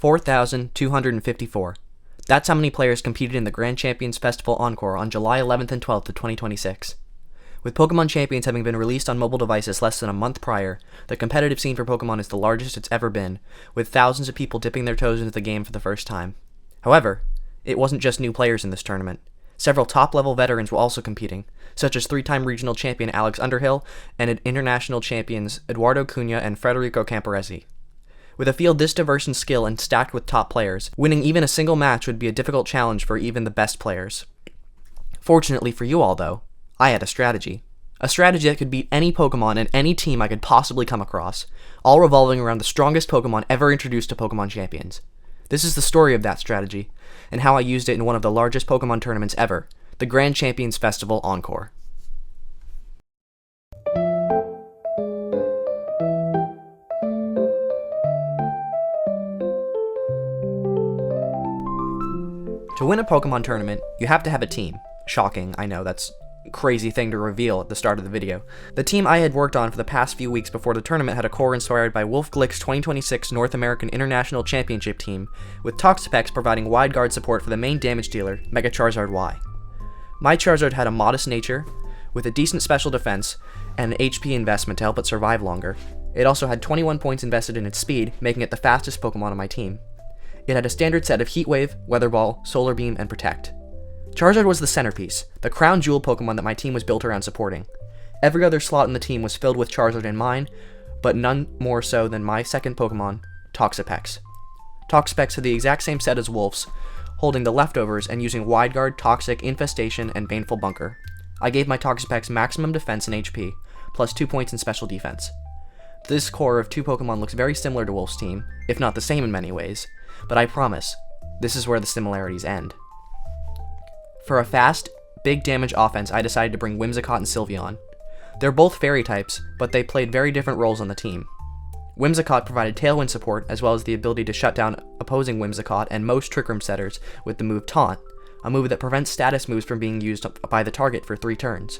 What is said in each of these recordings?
4,254. That's how many players competed in the Grand Champions Festival Encore on July 11th and 12th of 2026. With Pokemon Champions having been released on mobile devices less than a month prior, the competitive scene for Pokemon is the largest it's ever been, with thousands of people dipping their toes into the game for the first time. However, it wasn't just new players in this tournament. Several top-level veterans were also competing, such as three-time regional champion Alex Underhill and international champions Eduardo Cunha and Federico Camporesi. With a field this diverse in skill and stacked with top players, winning even a single match would be a difficult challenge for even the best players. Fortunately for you all, though, I had a strategy. A strategy that could beat any Pokemon and any team I could possibly come across, all revolving around the strongest Pokemon ever introduced to Pokemon Champions. This is the story of that strategy, and how I used it in one of the largest Pokemon tournaments ever, the Grand Champions Festival Encore. To win a Pokemon tournament, you have to have a team. Shocking, I know, that's a crazy thing to reveal at the start of the video. The team I had worked on for the past few weeks before the tournament had a core inspired by Wolf Glick's 2026 North American International Championship team, with Toxapex providing wide guard support for the main damage dealer, Mega Charizard Y. My Charizard had a modest nature, with a decent special defense, and an HP investment to help it survive longer. It also had 21 points invested in its speed, making it the fastest Pokemon on my team. It had a standard set of Heat Wave, Weather Ball, Solar Beam, and Protect. Charizard was the centerpiece, the crown jewel Pokemon that my team was built around supporting. Every other slot in the team was filled with Charizard and mine, but none more so than my second Pokemon, Toxapex. Toxapex had the exact same set as Wolf's, holding the leftovers and using Wide Guard, Toxic, Infestation, and Baneful Bunker. I gave my Toxapex maximum defense and HP, plus 2 points in special defense. This core of two Pokemon looks very similar to Wolf's team, if not the same in many ways, but I promise, this is where the similarities end. For a fast, big damage offense, I decided to bring Whimsicott and Sylveon. They're both fairy types, but they played very different roles on the team. Whimsicott provided Tailwind support, as well as the ability to shut down opposing Whimsicott and most Trick Room setters with the move Taunt, a move that prevents status moves from being used by the target for 3 turns.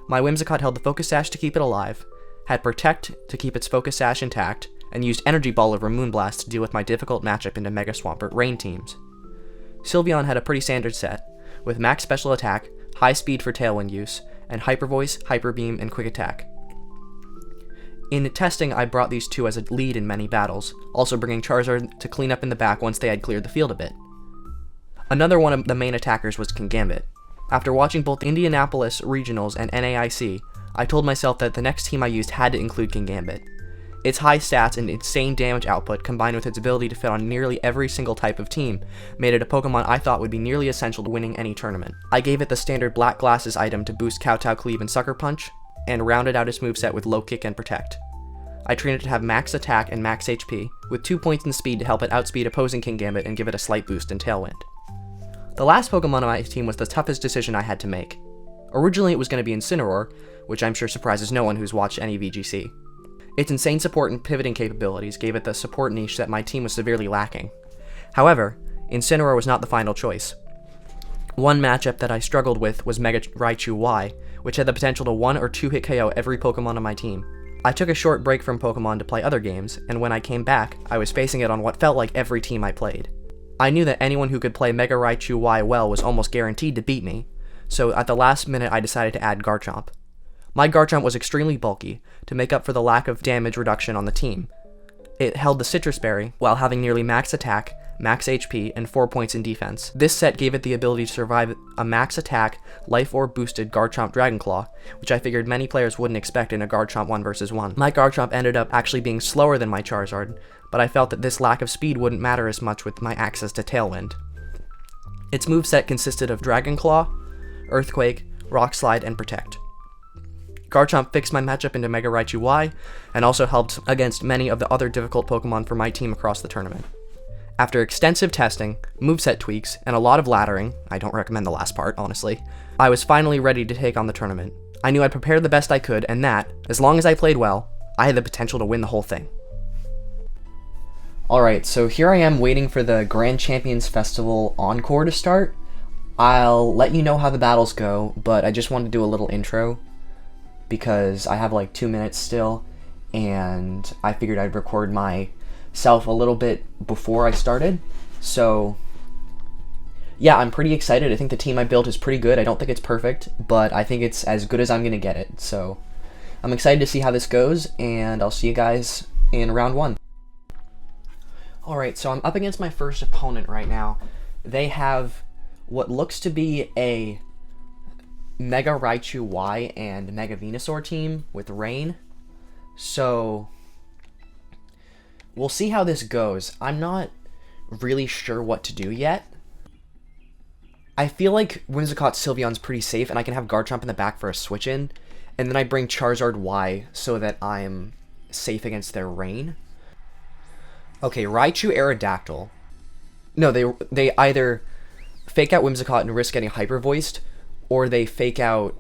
My Whimsicott held the Focus Sash to keep it alive, had Protect to keep its Focus Sash intact, and used Energy Ball over Moonblast to deal with my difficult matchup into Mega Swampert Rain teams. Sylveon had a pretty standard set, with max special attack, high speed for Tailwind use, and Hyper Voice, Hyper Beam, and Quick Attack. In testing, I brought these two as a lead in many battles, also bringing Charizard to clean up in the back once they had cleared the field a bit. Another one of the main attackers was Kingambit. After watching both Indianapolis Regionals and NAIC, I told myself that the next team I used had to include Kingambit. Its high stats and insane damage output, combined with its ability to fit on nearly every single type of team, made it a Pokemon I thought would be nearly essential to winning any tournament. I gave it the standard Black Glasses item to boost Kowtow Cleave and Sucker Punch, and rounded out its moveset with Low Kick and Protect. I trained it to have max attack and max HP, with 2 points in speed to help it outspeed opposing Kingambit and give it a slight boost in Tailwind. The last Pokemon on my team was the toughest decision I had to make. Originally it was going to be Incineroar, which I'm sure surprises no one who's watched any VGC. Its insane support and pivoting capabilities gave it the support niche that my team was severely lacking. However, Incineroar was not the final choice. One matchup that I struggled with was Mega Raichu Y, which had the potential to 1 or 2 hit KO every Pokemon on my team. I took a short break from Pokemon to play other games, and when I came back, I was facing it on what felt like every team I played. I knew that anyone who could play Mega Raichu Y well was almost guaranteed to beat me, so at the last minute I decided to add Garchomp. My Garchomp was extremely bulky, to make up for the lack of damage reduction on the team. It held the Citrus Berry, while having nearly max attack, max HP, and 4 points in defense. This set gave it the ability to survive a max attack, Life Orb boosted Garchomp Dragonclaw, which I figured many players wouldn't expect in a Garchomp 1 vs 1. My Garchomp ended up actually being slower than my Charizard, but I felt that this lack of speed wouldn't matter as much with my access to Tailwind. Its moveset consisted of Dragonclaw, Earthquake, Rock Slide, and Protect. Garchomp fixed my matchup into Mega Raichu Y, and also helped against many of the other difficult Pokemon for my team across the tournament. After extensive testing, moveset tweaks, and a lot of laddering, I don't recommend the last part, honestly, I was finally ready to take on the tournament. I knew I'd prepared the best I could, and that, as long as I played well, I had the potential to win the whole thing. Alright, so here I am waiting for the Grand Champions Festival Encore to start. I'll let you know how the battles go, but I just wanted to do a little intro, because I have like 2 minutes still, and I figured I'd record my myself a little bit before I started. So yeah, I'm pretty excited. I think the team I built is pretty good. I don't think it's perfect, but I think it's as good as I'm going to get it. So I'm excited to see how this goes, and I'll see you guys in round 1. Alright, so I'm up against my first opponent right now. They have what looks to be a Mega Raichu Y and Mega Venusaur team with Rain. So we'll see how this goes. I'm not really sure what to do yet. I feel like Whimsicott Sylveon's pretty safe, and I can have Garchomp in the back for a switch in, and then I bring Charizard Y so that I'm safe against their Rain. Okay, Raichu Aerodactyl. No, they either fake out Whimsicott and risk getting Hyper Voiced, or they fake out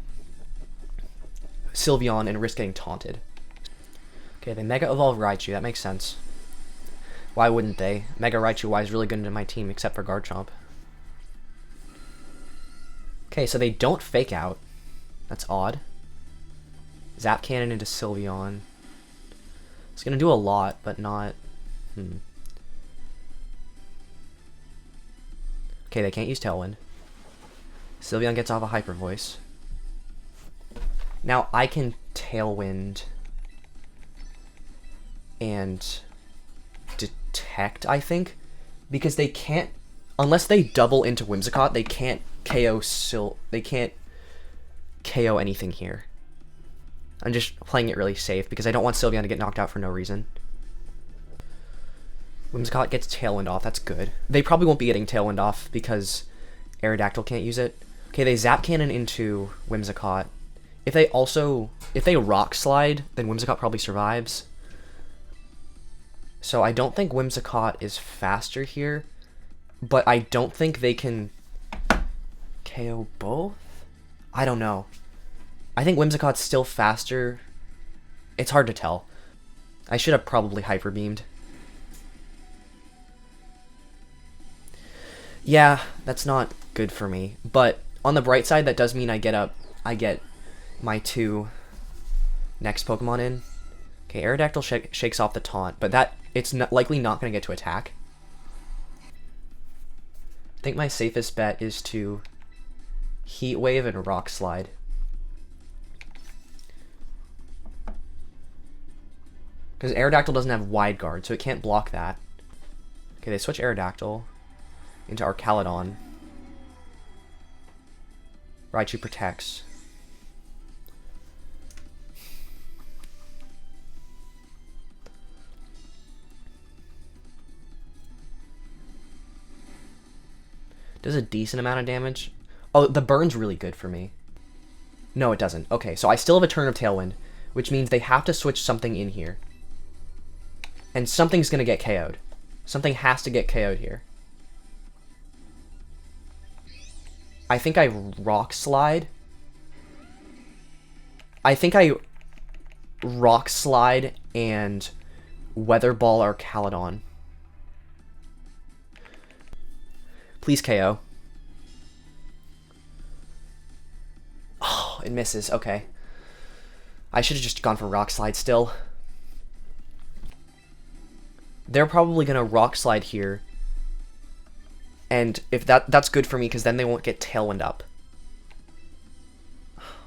Sylveon and risk getting taunted. Okay, they Mega Evolve Raichu, that makes sense. Why wouldn't they? Mega Raichu Y is really good into my team, except for Garchomp. Okay, so they don't fake out. That's odd. Zap Cannon into Sylveon. It's gonna do a lot, but not... Okay, they can't use Tailwind. Sylveon gets off a Hyper Voice. Now I can Tailwind and Detect, I think, because they can't, unless they double into Whimsicott, they can't KO anything here. I'm just playing it really safe because I don't want Sylveon to get knocked out for no reason. Whimsicott gets Tailwind off, that's good. They probably won't be getting Tailwind off because Aerodactyl can't use it. Okay, they Zap Cannon into Whimsicott. If they Rock Slide, then Whimsicott probably survives. So I don't think Whimsicott is faster here, but I don't think they can KO both? I don't know. I think Whimsicott's still faster. It's hard to tell. I should have probably Hyper Beamed. Yeah, that's not good for me. But on the bright side, that does mean I get my 2 next Pokemon in. Okay, Aerodactyl shakes off the taunt, but it's likely not going to get to attack. I think my safest bet is to Heat Wave and Rock Slide. Because Aerodactyl doesn't have Wide Guard, so it can't block that. Okay, they switch Aerodactyl into Archaludon. Raichu protects. Does a decent amount of damage. Oh, the burn's really good for me. No, it doesn't. Okay, so I still have a turn of Tailwind, which means they have to switch something in here. And something's going to get KO'd. Something has to get KO'd here. I think I Rock Slide. I think I Rock Slide and Weather Ball Archaludon. Please KO. Oh, it misses. Okay. I should have just gone for Rock Slide still. They're probably going to Rock Slide here. And if that's good for me, because then they won't get Tailwind up.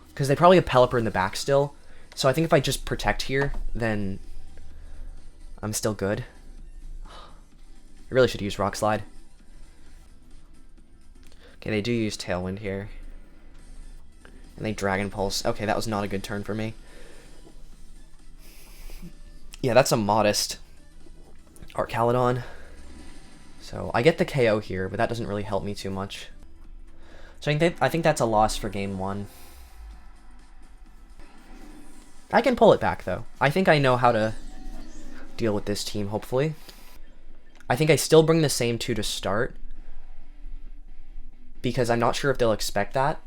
Because they probably have Pelipper in the back still. So I think if I just protect here, then I'm still good. I really should use Rock Slide. Okay, they do use Tailwind here. And they Dragon Pulse. Okay, that was not a good turn for me. Yeah, that's a modest Archaludon. So I get the KO here, but that doesn't really help me too much. So I think that's a loss for game 1. I can pull it back, though. I think I know how to deal with this team, hopefully. I think I still bring the same 2 to start, because I'm not sure if they'll expect that.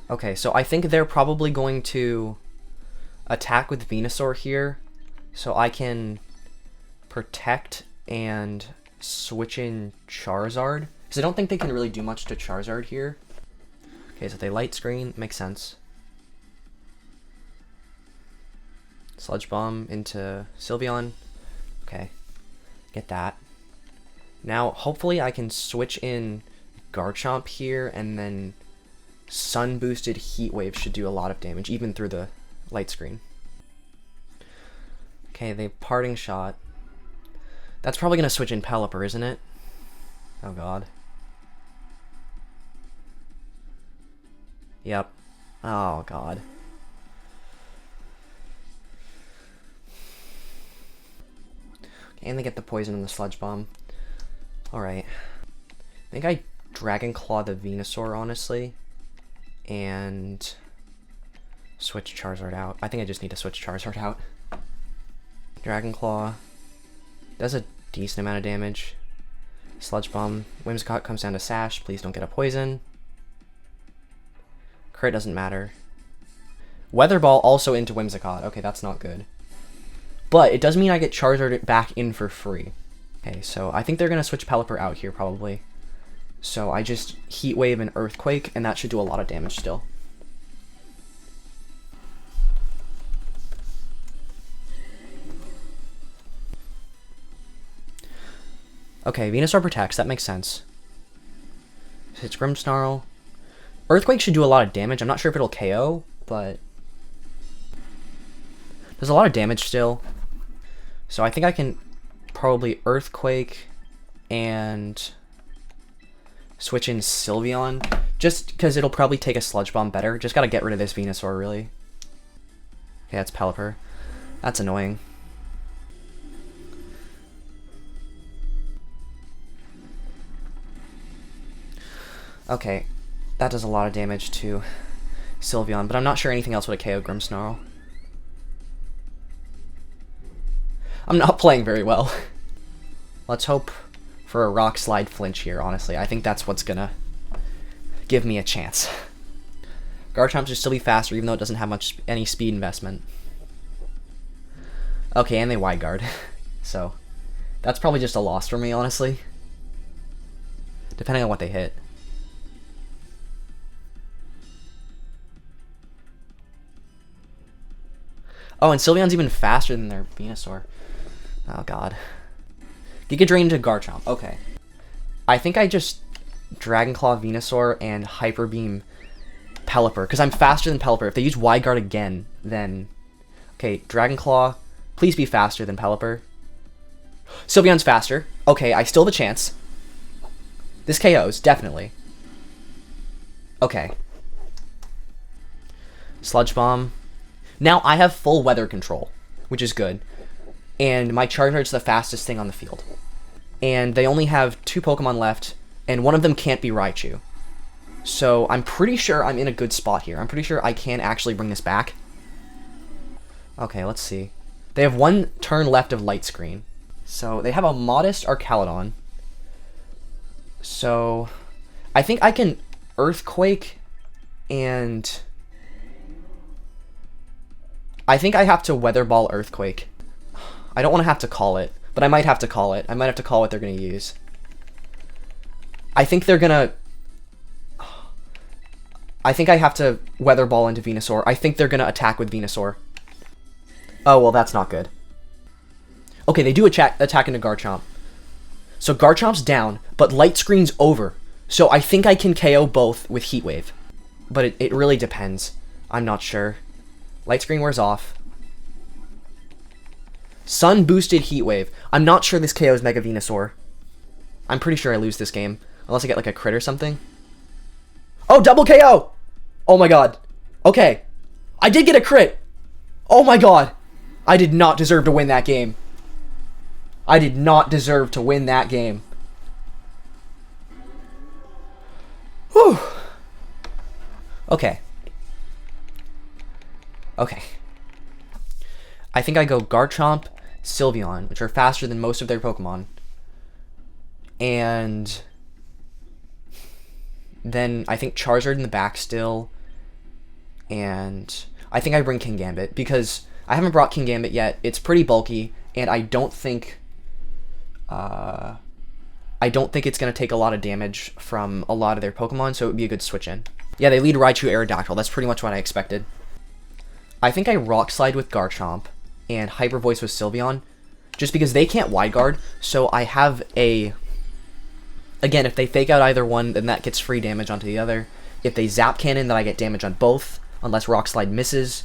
Okay, so I think they're probably going to attack with Venusaur here, so I can protect and switch in Charizard, because I don't think they can really do much to Charizard here. Okay, so they Light Screen, makes sense. Sludge Bomb into Sylveon. Okay, get that. Now, hopefully I can switch in Garchomp here, and then Sun Boosted Heat Wave should do a lot of damage, even through the light screen. Okay, the Parting Shot. That's probably going to switch in Pelipper, isn't it? Oh god. Yep. Oh god. Okay, and they get the poison and the Sludge Bomb. Alright. I think I Dragon Claw the Venusaur, honestly. And switch Charizard out. I think I just need to switch Charizard out. Dragon Claw does a decent amount of damage. Sludge Bomb. Whimsicott comes down to Sash. Please don't get a poison. Crit doesn't matter. Weather Ball also into Whimsicott. Okay, that's not good. But it does mean I get Charizard back in for free. Okay, so I think they're going to switch Pelipper out here, probably. So I just Heat Wave and Earthquake, and that should do a lot of damage still. Okay, Venusaur protects, that makes sense. Hits Grimmsnarl. Earthquake should do a lot of damage. I'm not sure if it'll KO, but there's a lot of damage still. So I think I can probably Earthquake and switch in Sylveon, just because it'll probably take a Sludge Bomb better. Just gotta get rid of this Venusaur, really. Okay, that's Pelipper. That's annoying. Okay, that does a lot of damage to Sylveon, but I'm not sure anything else would have KO'd Grimmsnarl. I'm not playing very well. Let's hope for a Rock Slide flinch here, honestly. I think that's what's gonna give me a chance. Garchomp should still be faster, even though it doesn't have any speed investment. Okay, and they Wide Guard. So, that's probably just a loss for me, honestly. Depending on what they hit. Oh, and Sylveon's even faster than their Venusaur. Oh god. Giga Drain to Garchomp. Okay. I think I just Dragon Claw Venusaur and Hyper Beam Pelipper, because I'm faster than Pelipper. If they use Wide Guard again, then... Okay, Dragon Claw, please be faster than Pelipper. Sylveon's faster. Okay, I still have a chance. This KOs, definitely. Okay. Sludge Bomb. Now I have full weather control, which is good. And my Charizard's the fastest thing on the field. And they only have 2 Pokemon left, and one of them can't be Raichu. So I'm pretty sure I'm in a good spot here. I'm pretty sure I can actually bring this back. Okay, let's see. They have 1 turn left of Light Screen. So they have a modest Archaludon. So I think I can Earthquake and... I think I have to Weather Ball Earthquake. I don't want to have to call it, but I might have to call it. I might have to call what they're going to use. I think they're going to... I think I have to Weather Ball into Venusaur. I think they're going to attack with Venusaur. Oh, well, that's not good. Okay, they do attack into Garchomp. So Garchomp's down, but Light Screen's over. So I think I can KO both with Heat Wave. But it really depends. I'm not sure. Light Screen wears off. Sun Boosted Heat Wave. I'm not sure this KOs Mega Venusaur. I'm pretty sure I lose this game. Unless I get like a crit or something. Oh, double KO! Oh my god. Okay. I did get a crit! Oh my god. I did not deserve to win that game. I did not deserve to win that game. Whew. Okay. Okay. I think I go Garchomp, Sylveon, which are faster than most of their Pokemon. And then I think Charizard in the back still. And I think I bring Kingambit, because I haven't brought Kingambit yet. It's pretty bulky, and I don't think it's going to take a lot of damage from a lot of their Pokemon, so it would be a good switch in. Yeah, they lead Raichu Aerodactyl. That's pretty much what I expected. I think I Rock Slide with Garchomp, and Hyper Voice with Sylveon, just because they can't Wide Guard, so I have a... Again, if they fake out either one, then that gets free damage onto the other. If they Zap Cannon, then I get damage on both, unless Rock Slide misses.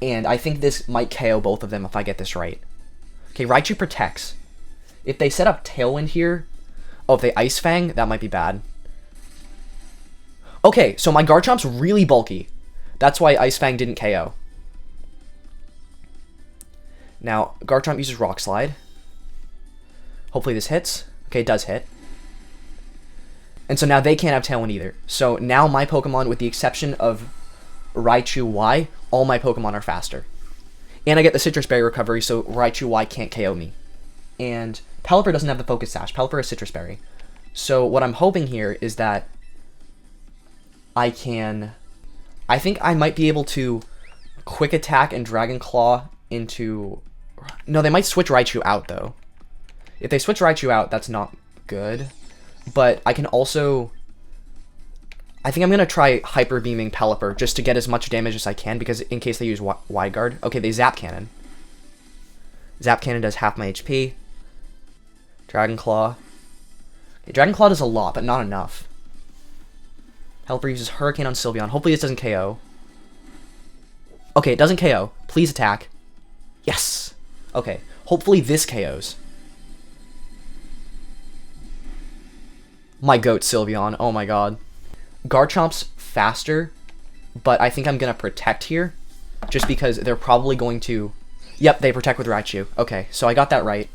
And I think this might KO both of them if I get this right. Okay, Raichu protects. If they set up Tailwind here... Oh, if they Ice Fang, that might be bad. Okay, so my Garchomp's really bulky. That's why Ice Fang didn't KO. Now, Garchomp uses Rock Slide. Hopefully this hits. Okay, it does hit. And so now they can't have Tailwind either. So now my Pokemon, with the exception of Raichu Y, all my Pokemon are faster. And I get the Citrus Berry recovery, so Raichu Y can't KO me. And Pelipper doesn't have the Focus Sash. Pelipper has Citrus Berry. So what I'm hoping here is that I can... I think I might be able to Quick Attack and Dragon Claw into... No, they might switch Raichu out, though. If they switch Raichu out, that's not good. But I can also... I think I'm going to try Hyper Beaming Pelipper just to get as much damage as I can, because in case they use Wide Guard. Okay, they Zap Cannon. Zap Cannon does half my HP. Dragon Claw. Okay, Dragon Claw does a lot, but not enough. Pelipper uses Hurricane on Sylveon. Hopefully this doesn't KO. Okay, it doesn't KO. Please attack. Yes! Okay, hopefully this KOs. My goat, Sylveon. Oh my god. Garchomp's faster, but I think I'm going to protect here, just because they're probably going to... Yep, they protect with Raichu. Okay, so I got that right.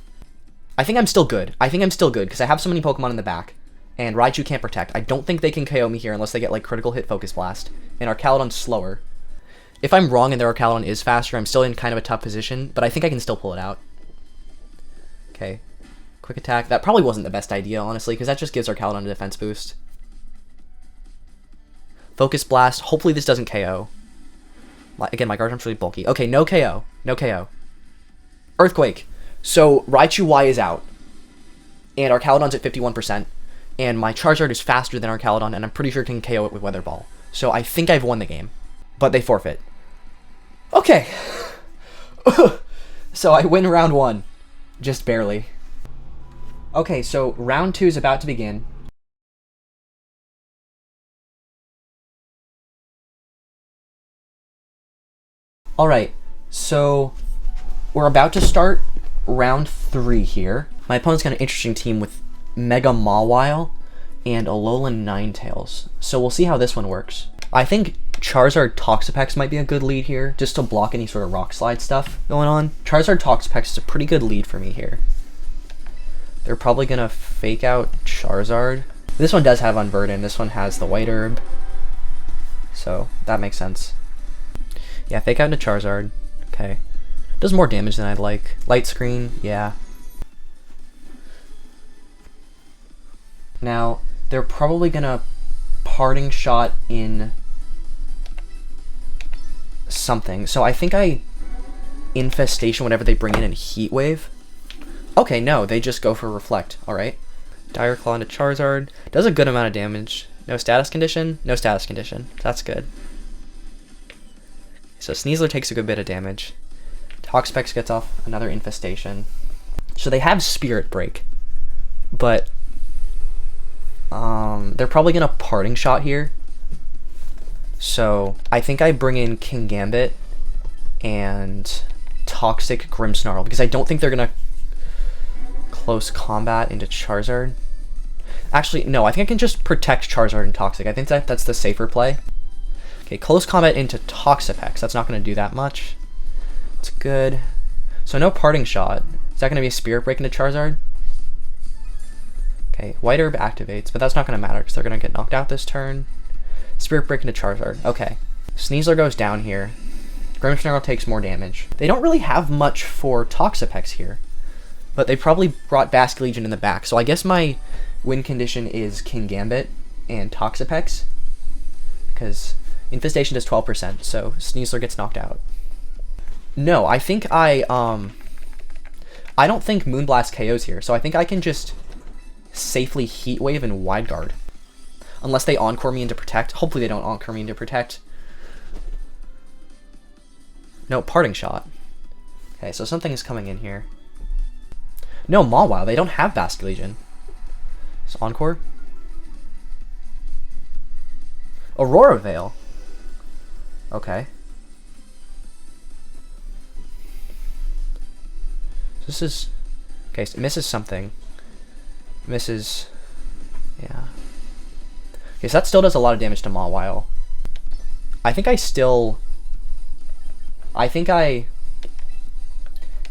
I think I'm still good. I think I'm still good, because I have so many Pokemon in the back, and Raichu can't protect. I don't think they can KO me here unless they get, like, Critical Hit Focus Blast, and Archaludon's slower. If I'm wrong and their Archaludon is faster, I'm still in kind of a tough position, but I think I can still pull it out. Okay. Quick Attack. That probably wasn't the best idea, honestly, because that just gives Archaludon a defense boost. Focus Blast. Hopefully this doesn't KO. Again, my Garchomp's really bulky. Okay, no KO. No KO. Earthquake. So, Raichu Y is out. And Archaludon's at 51%. And my Charizard is faster than Archaludon, and I'm pretty sure it can KO it with Weather Ball. So I think I've won the game. But they forfeit. Okay. So I win round 1. Just barely. Okay, so round 2 is about to begin. Alright, so we're about to start round 3 here. My opponent's got an interesting team with Mega Mawile and Alolan Ninetales. So we'll see how this one works. I think Charizard Toxapex might be a good lead here, just to block any sort of Rock Slide stuff going on. Charizard Toxapex is a pretty good lead for me here. They're probably going to fake out Charizard. This one does have Unburden. This one has the White Herb. So that makes sense. Yeah, fake out into Charizard. Okay. Does more damage than I'd like. Light Screen, yeah. Now, they're probably gonna Parting Shot in something. So I think I Infestation whenever they bring in Heat Wave. Okay, no, they just go for Reflect. Alright. Dire Claw into Charizard. Does a good amount of damage. No status condition? No status condition. That's good. So Sneasler takes a good bit of damage. Toxapex gets off another Infestation. So they have Spirit Break. But they're probably going to Parting Shot here. So I think I bring in King Gambit and Toxic Grimmsnarl, because I don't think they're going to Close Combat into Charizard. Actually, no, I think I can just protect Charizard and Toxic. I think that's the safer play. Okay, Close Combat into Toxapex. That's not going to do that much. It's good. So no Parting Shot. Is that going to be a Spirit Break into Charizard? Okay, White Herb activates, but that's not going to matter because they're going to get knocked out this turn. Spirit Break into Charizard. Okay. Sneasler goes down here. Grimmsnarl takes more damage. They don't really have much for Toxapex here, but they probably brought Basculegion in the back, so I guess my win condition is King Gambit and Toxapex, because Infestation does 12%, so Sneasler gets knocked out. No, I think I don't think Moonblast KOs here, so I think I can just safely Heat Wave and Wide Guard. Unless they Encore me into Protect. Hopefully they don't Encore me into Protect. No, Parting Shot. Okay, so something is coming in here. No, Mawile, they don't have Basket Legion. It's Encore. Aurora Veil. Okay. So this is... Okay, so it misses something. Misses... Yeah. Okay, so that still does a lot of damage to Mawile. I think I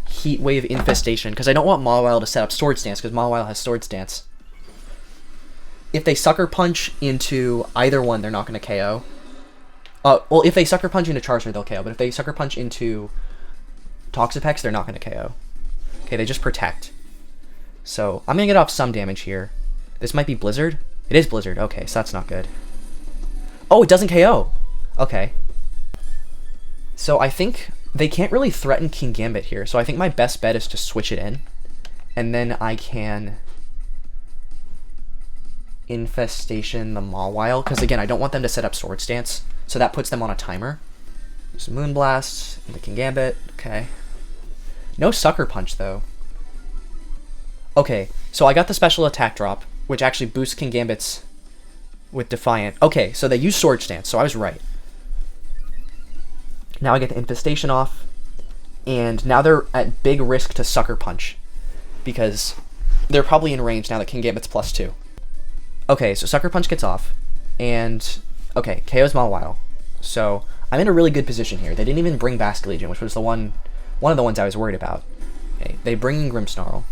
Heat Wave Infestation, because I don't want Mawile to set up Swords Dance, because Mawile has Swords Dance. If they Sucker Punch into either one, they're not going to KO. Well, if they Sucker Punch into Charizard, they'll KO, but if they Sucker Punch into Toxapex, they're not going to KO. Okay, they just Protect. So, I'm going to get off some damage here. This might be Blizzard. It is Blizzard. Okay, so that's not good. Oh, it doesn't KO. Okay. So I think they can't really threaten King Gambit here. So I think my best bet is to switch it in. And then I can Infestation the Mawile. Because again, I don't want them to set up Swords Dance. So that puts them on a timer. Use Moonblast and the King Gambit. Okay. No Sucker Punch though. Okay, so I got the special attack drop, which actually boosts King Gambit's with Defiant. Okay, so they use Swords Dance, so I was right. Now I get the Infestation off, and now they're at big risk to Sucker Punch, because they're probably in range now that King Gambit's +2. Okay, so Sucker Punch gets off, and, okay, KO's Mawile. So, I'm in a really good position here. They didn't even bring Basket Legion, which was one of the ones I was worried about. Okay, they bring in Grimmsnarl.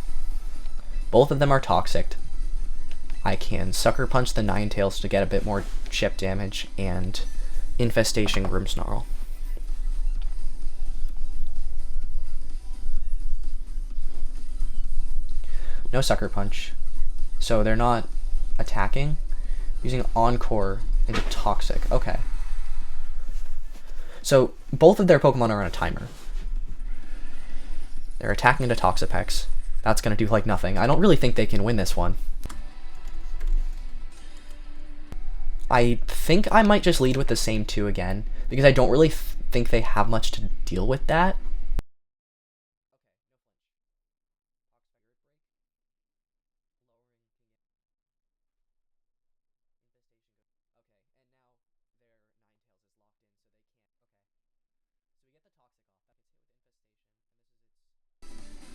Both of them are Toxic. I can Sucker Punch the Ninetales to get a bit more chip damage, and Infestation Grimmsnarl. No Sucker Punch. So they're not attacking. Using Encore into Toxic. Okay. So both of their Pokemon are on a timer. They're attacking into Toxapex. That's going to do like nothing. I don't really think they can win this one. I think I might just lead with the same 2 again, because I don't really think they have much to deal with that.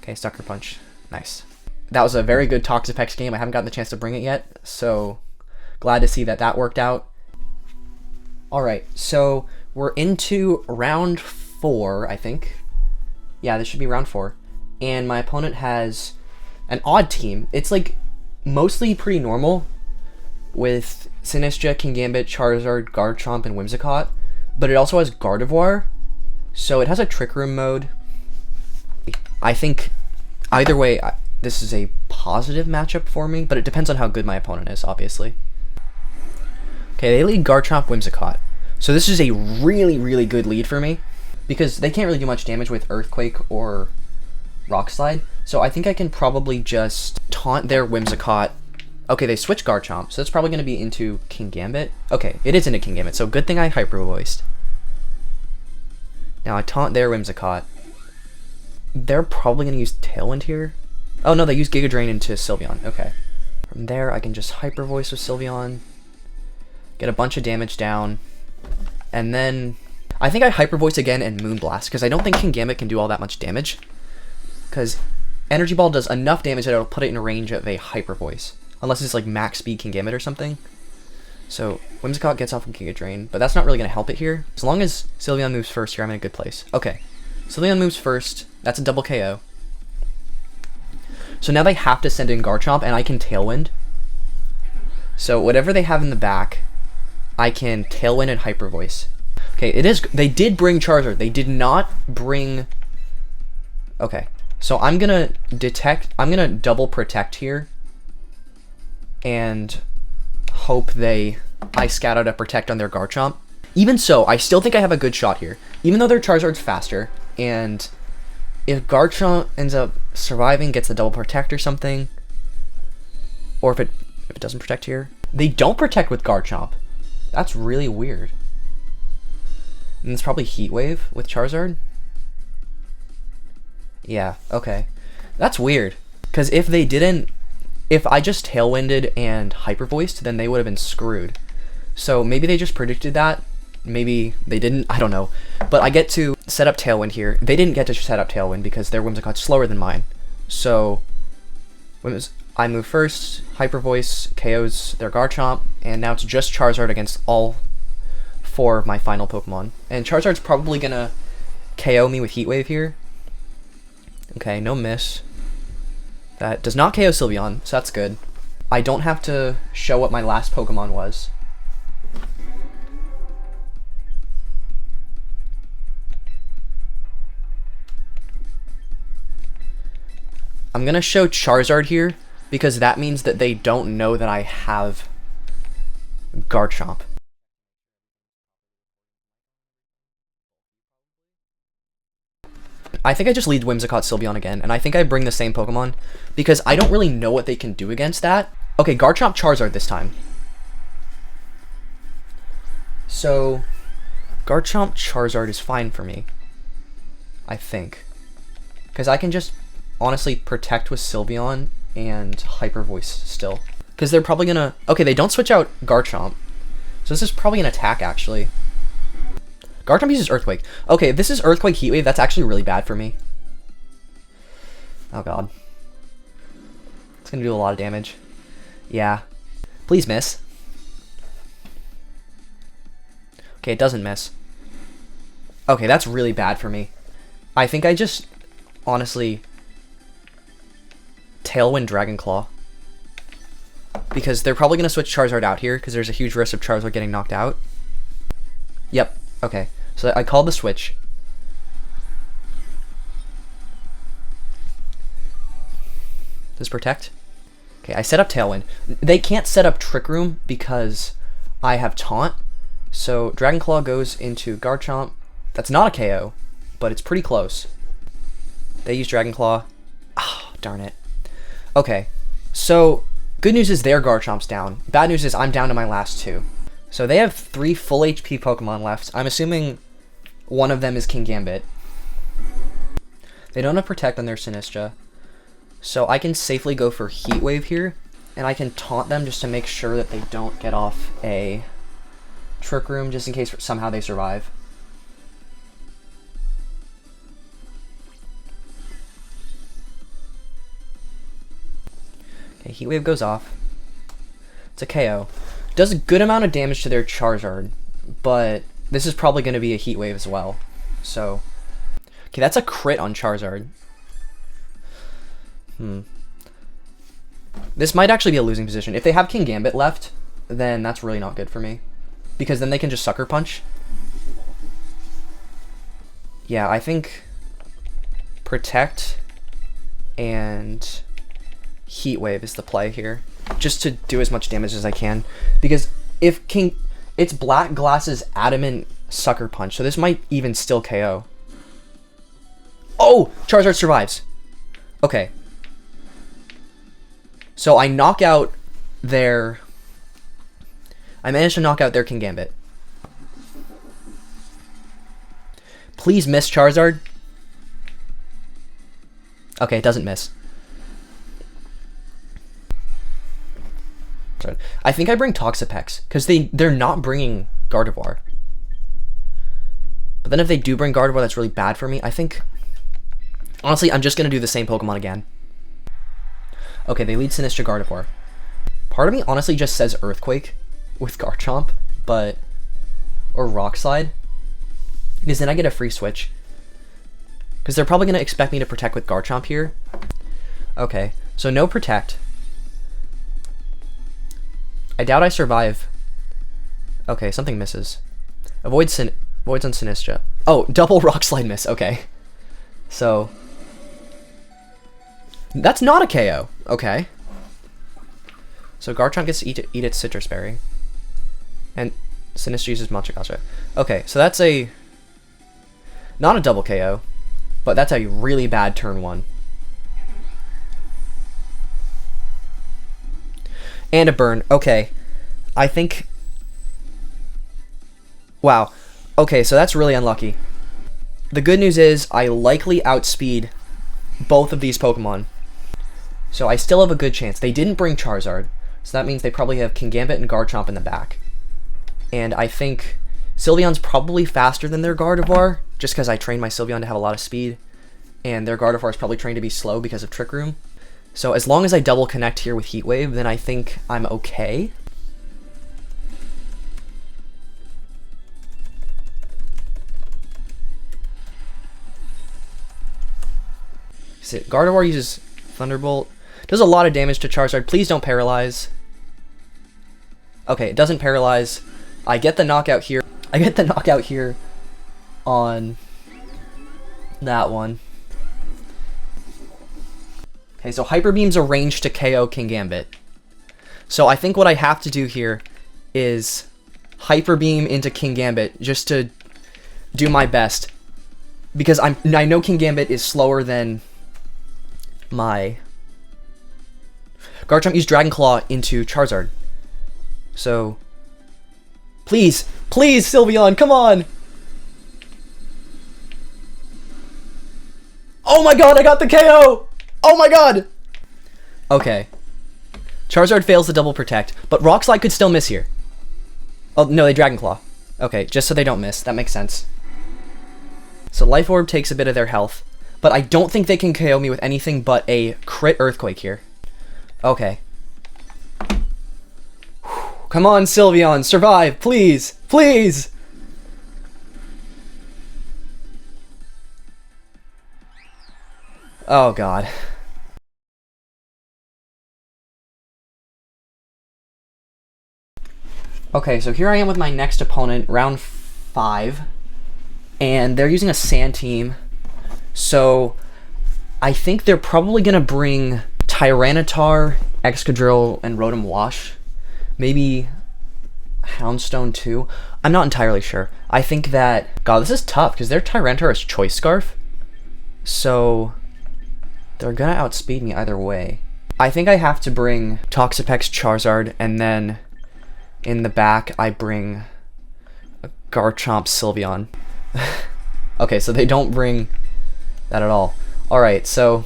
Okay, Sucker Punch. Nice. That was a very good Toxapex game. I haven't gotten the chance to bring it yet, so glad to see that that worked out. Alright, so we're into round 4, I think. Yeah, this should be round 4. And my opponent has an odd team. It's like mostly pretty normal with Sinistcha, Kingambit, Charizard, Garchomp, and Whimsicott. But it also has Gardevoir. So it has a Trick Room mode. I think either way, this is a positive matchup for me, but it depends on how good my opponent is, obviously. Okay, they lead Garchomp, Whimsicott. So this is a really, really good lead for me, because they can't really do much damage with Earthquake or Rock Slide. So I think I can probably just taunt their Whimsicott. Okay, they switch Garchomp, so that's probably going to be into Kingambit. Okay, it is into Kingambit, so good thing I Hyper Voiced. Now I taunt their Whimsicott. They're probably going to use Tailwind here. Oh no, they use Giga Drain into Sylveon. Okay. From there, I can just Hyper Voice with Sylveon. Get a bunch of damage down. And then I think I Hyper Voice again and Moonblast, because I don't think Kingambit can do all that much damage. Because Energy Ball does enough damage that it'll put it in range of a Hyper Voice. Unless it's like max speed Kingambit or something. So Whimsicott gets off of Giga Drain, but that's not really going to help it here. As long as Sylveon moves first here, I'm in a good place. Okay. Sylveon moves first. That's a double KO. So now they have to send in Garchomp, and I can Tailwind. So whatever they have in the back, I can Tailwind and Hyper Voice. Okay, it is. They did bring Charizard. They did not bring. Okay, so I'm gonna double protect here, and hope I scout out a protect on their Garchomp. Even so, I still think I have a good shot here, even though their Charizard's faster. And if Garchomp ends up surviving, gets the double protect or something, or if it doesn't protect here, they don't protect with Garchomp. That's really weird. And it's probably Heat Wave with Charizard. Yeah, okay. That's weird. Because if they didn't... If I just Tailwinded and Hyper Voiced, then they would have been screwed. So maybe they just predicted that. Maybe they didn't. I don't know. But I get to set up Tailwind here. They didn't get to set up Tailwind because their Whimsicott's slower than mine. So I move first. Hyper Voice KOs their Garchomp. And now it's just Charizard against all 4 of my final Pokemon. And Charizard's probably going to KO me with Heat Wave here. Okay, no miss. That does not KO Sylveon, so that's good. I don't have to show what my last Pokemon was. I'm gonna show Charizard here, because that means that they don't know that I have Garchomp. I think I just lead Whimsicott Sylveon again, and I think I bring the same Pokemon, because I don't really know what they can do against that. Okay, Garchomp Charizard this time. So, Garchomp Charizard is fine for me, I think. Because I can just, honestly, protect with Sylveon and Hyper Voice still. Because they're probably gonna... Okay, they don't switch out Garchomp, so this is probably an attack, actually. Garchomp uses Earthquake. Okay, if this is Earthquake Heat Wave, that's actually really bad for me. Oh god. It's gonna do a lot of damage. Yeah. Please miss. Okay, it doesn't miss. Okay, that's really bad for me. I think I just, honestly, Tailwind Dragon Claw. Because they're probably gonna switch Charizard out here, because there's a huge risk of Charizard getting knocked out. Yep. Okay, so I called the switch. Does protect? Okay, I set up Tailwind. They can't set up Trick Room because I have Taunt. So Dragon Claw goes into Garchomp. That's not a KO, but it's pretty close. They use Dragon Claw. Oh, darn it. Okay, so good news is their Garchomp's down. Bad news is I'm down to my last 2. So they have 3 full HP Pokemon left. I'm assuming one of them is King Gambit. They don't have Protect on their Sinistcha. So I can safely go for Heat Wave here. And I can taunt them just to make sure that they don't get off a Trick Room, just in case somehow they survive. Okay, Heat Wave goes off. It's a KO. Does a good amount of damage to their Charizard, but this is probably going to be a Heat Wave as well. So, okay, that's a crit on Charizard. This might actually be a losing position. If they have King Gambit left, then that's really not good for me, because then they can just Sucker Punch. Yeah, I think Protect and Heat Wave is the play here, just to do as much damage as I can, because if it's Black Glass's Adamant Sucker Punch, so this might even still KO. Oh, Charizard survives. Okay, so I managed to knock out their King Gambit. Please miss, Charizard. Okay, it doesn't miss. I think I bring Toxapex, because they're not bringing Gardevoir. But then if they do bring Gardevoir, that's really bad for me. I think, honestly, I'm just going to do the same Pokemon again. Okay, they lead Sinistcha Gardevoir. Part of me honestly just says Earthquake with Garchomp, or Rock Slide, because then I get a free switch. Because they're probably going to expect me to Protect with Garchomp here. Okay, so no Protect. I doubt I survive. Okay, something misses. Avoids on Sinistcha. Oh, double Rock Slide miss. Okay. So that's not a KO. Okay. So Garchomp gets to eat its Citrus Berry. And Sinistcha uses Machakasha. Okay, so that's not a double KO, but that's a really bad turn 1. And a burn. Okay. I think... Wow. Okay, so that's really unlucky. The good news is I likely outspeed both of these Pokemon. So I still have a good chance. They didn't bring Charizard, so that means they probably have Kingambit and Garchomp in the back. And I think Sylveon's probably faster than their Gardevoir, just because I trained my Sylveon to have a lot of speed, and their Gardevoir is probably trained to be slow because of Trick Room. So as long as I double connect here with Heat Wave, then I think I'm okay. Gardevoir uses Thunderbolt. Does a lot of damage to Charizard. Please don't paralyze. Okay, it doesn't paralyze. I get the knockout here. I get the knockout here on that one. Okay, so Hyper Beam's a range to KO Kingambit. So I think what I have to do here is Hyper Beam into Kingambit just to do my best. Because I know Kingambit is slower than my Garchomp used Dragon Claw into Charizard. So please, please, Sylveon, come on! Oh my god, I got the KO! Oh my god! Okay. Charizard fails the double protect, but Rock Slide could still miss here. Oh, no, they Dragon Claw. Okay, just so they don't miss. That makes sense. So Life Orb takes a bit of their health, but I don't think they can KO me with anything but a crit Earthquake here. Okay. Come on, Sylveon, survive, please, please! Oh god. Okay, so here I am with my next opponent, round 5, and they're using a Sand team, so I think they're probably going to bring Tyranitar, Excadrill, and Rotom Wash. Maybe Houndstone too. I'm not entirely sure. I think that... God, this is tough, because their Tyranitar is Choice Scarf, so they're going to outspeed me either way. I think I have to bring Toxapex Charizard, and then in the back I bring a Garchomp Sylveon. Okay, so they don't bring that at all. Alright, so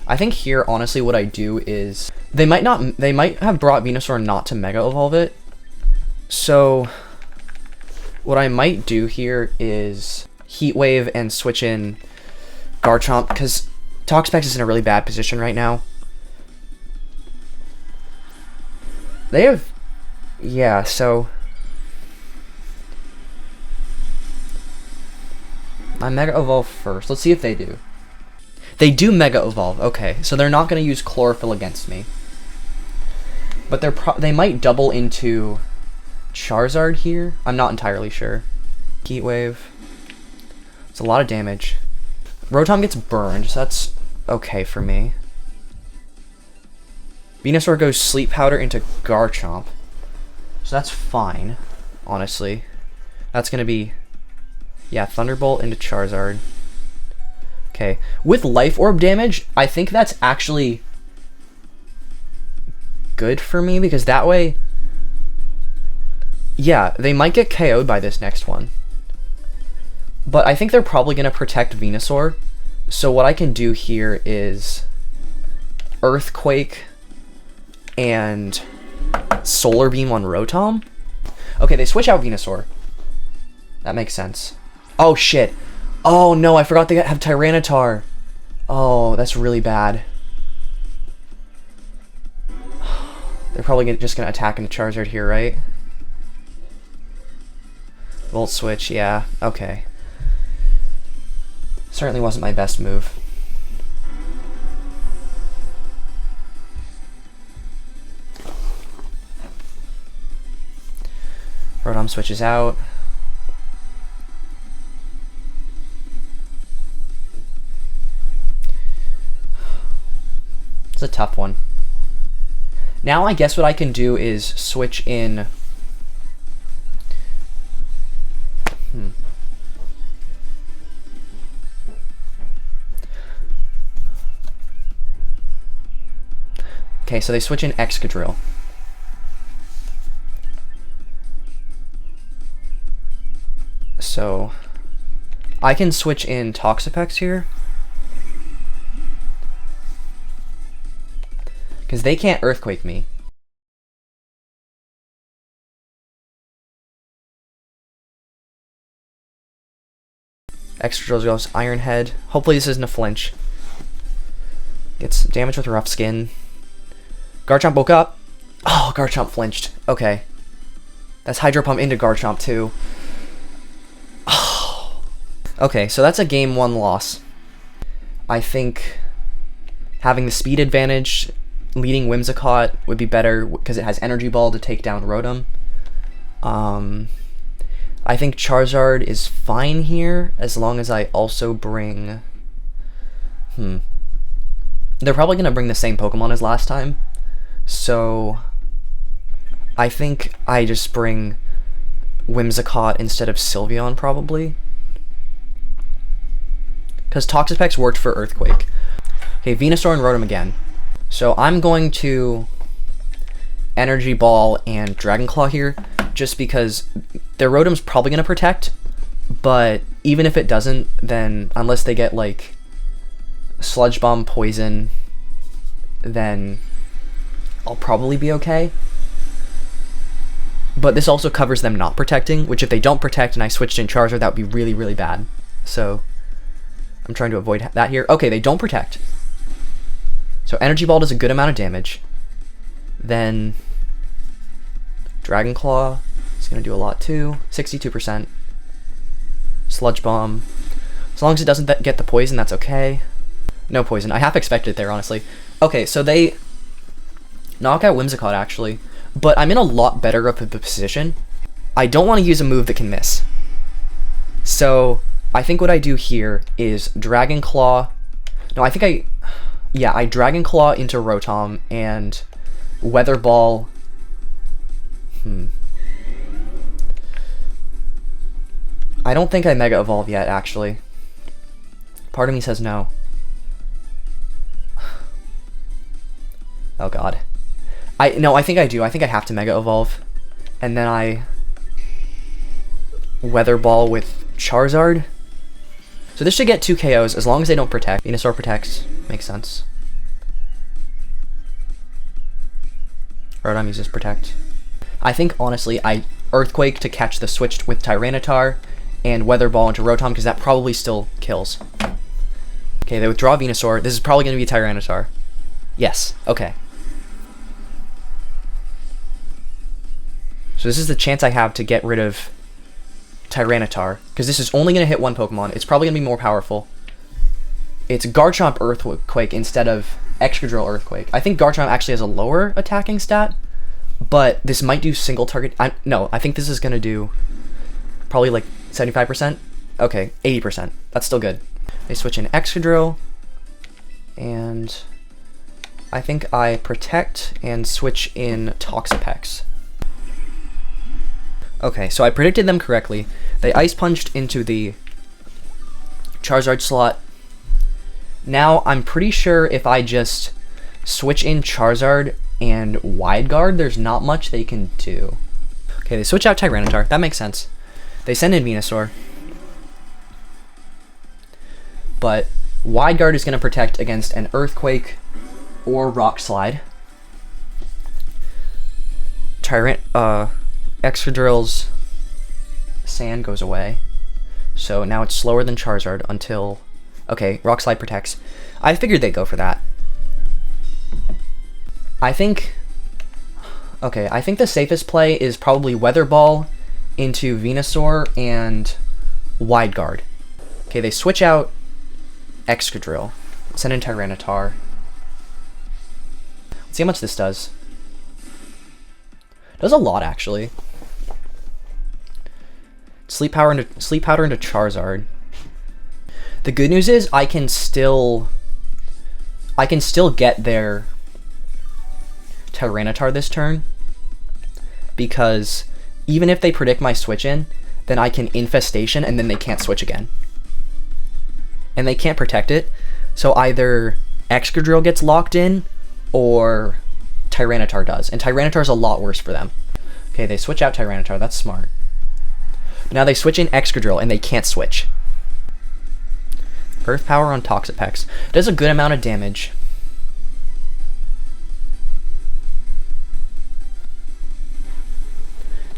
I think here, honestly, what I do is... They might have brought Venusaur not to Mega Evolve it. So what I might do here is Heat Wave and switch in Garchomp, because Toxapex is in a really bad position right now. They have... Yeah, so... I Mega Evolve first. Let's see if they do. They do Mega Evolve. Okay, so they're not going to use Chlorophyll against me. But they might double into Charizard here. I'm not entirely sure. Heat Wave. It's a lot of damage. Rotom gets burned, so that's okay for me. Venusaur goes Sleep Powder into Garchomp. So that's fine, honestly. That's going to be... Yeah, Thunderbolt into Charizard. Okay. With Life Orb damage, I think that's actually good for me, because that way... Yeah, they might get KO'd by this next one. But I think they're probably going to protect Venusaur. So what I can do here is Earthquake and Solar Beam on Rotom. Okay, they switch out Venusaur. That makes sense. Oh, shit. Oh, no, I forgot they have Tyranitar. Oh, that's really bad. They're probably just going to attack into Charizard here, right? Volt Switch, yeah. Okay. Certainly wasn't my best move. Rotom switches out. It's a tough one. Now I guess what I can do is switch in... Okay, so they switch in Excadrill. So I can switch in Toxapex here. Because they can't Earthquake me. Extra drills goes Iron Head. Hopefully this isn't a flinch. Gets damage with Rough Skin. Garchomp woke up. Oh, Garchomp flinched. Okay. That's Hydro Pump into Garchomp too. Oh. Okay, so that's a game 1 loss. I think having the speed advantage, leading Whimsicott would be better because it has Energy Ball to take down Rotom. I think Charizard is fine here as long as I also bring... They're probably going to bring the same Pokemon as last time. So I think I just bring Whimsicott instead of Sylveon probably. Because Toxapex worked for Earthquake. Okay, Venusaur and Rotom again. So I'm going to Energy Ball and Dragon Claw here, just because their Rotom's probably going to protect, but even if it doesn't, then unless they get like Sludge Bomb, Poison, then I'll probably be okay. But this also covers them not protecting, which if they don't protect and I switched in Charizard, that would be really, really bad. So I'm trying to avoid that here. Okay, they don't protect. So Energy Ball does a good amount of damage. Then Dragon Claw is going to do a lot too. 62%. Sludge Bomb. As long as it doesn't get the poison, that's okay. No poison. I half expected it there, honestly. Okay, so they knock out Whimsicott, actually. But I'm in a lot better of a position. I don't want to use a move that can miss. So I think what I do here is Dragon Claw. No, I think I Dragon Claw into Rotom and Weather Ball. I don't think I Mega Evolve yet, actually. Part of me says no. Oh god. No, I think I do. I think I have to Mega Evolve. And then I Weather Ball with Charizard. So this should get 2 KOs as long as they don't protect. Venusaur protects. Makes sense. Rotom uses Protect. I think, honestly, I Earthquake to catch the switch with Tyranitar and Weather Ball into Rotom because that probably still kills. Okay, they withdraw Venusaur. This is probably going to be Tyranitar. Yes. Okay. So this is the chance I have to get rid of Tyranitar, because this is only going to hit one Pokemon. It's probably going to be more powerful. It's Garchomp Earthquake instead of Excadrill Earthquake. I think Garchomp actually has a lower attacking stat, but this might do single target. No, I think this is going to do probably like 75%. Okay, 80%. That's still good. They switch in Excadrill, and I think I Protect and switch in Toxapex. Okay, so I predicted them correctly. They Ice Punched into the Charizard slot. Now, I'm pretty sure if I just switch in Charizard and Wide Guard, there's not much they can do. Okay, they switch out Tyranitar. That makes sense. They send in Venusaur. But Wide Guard is going to protect against an Earthquake or Rock Slide. Excadrill's Sand goes away. So now it's slower than Charizard until... Okay, Rock Slide protects. I figured they'd go for that. I think... Okay, I think the safest play is probably Weather Ball into Venusaur and Wide Guard. Okay, they switch out Excadrill. Send in Tyranitar. Let's see how much this does. Does a lot, actually. Sleep Powder into Charizard. The good news is I can still get their Tyranitar this turn, because even if they predict my switch in, then I can Infestation and then they can't switch again. And they can't protect it, so either Excadrill gets locked in or Tyranitar does, and Tyranitar's a lot worse for them. Okay, they switch out Tyranitar, that's smart. But now they switch in Excadrill and they can't switch. Earth Power on Toxapex. Does a good amount of damage.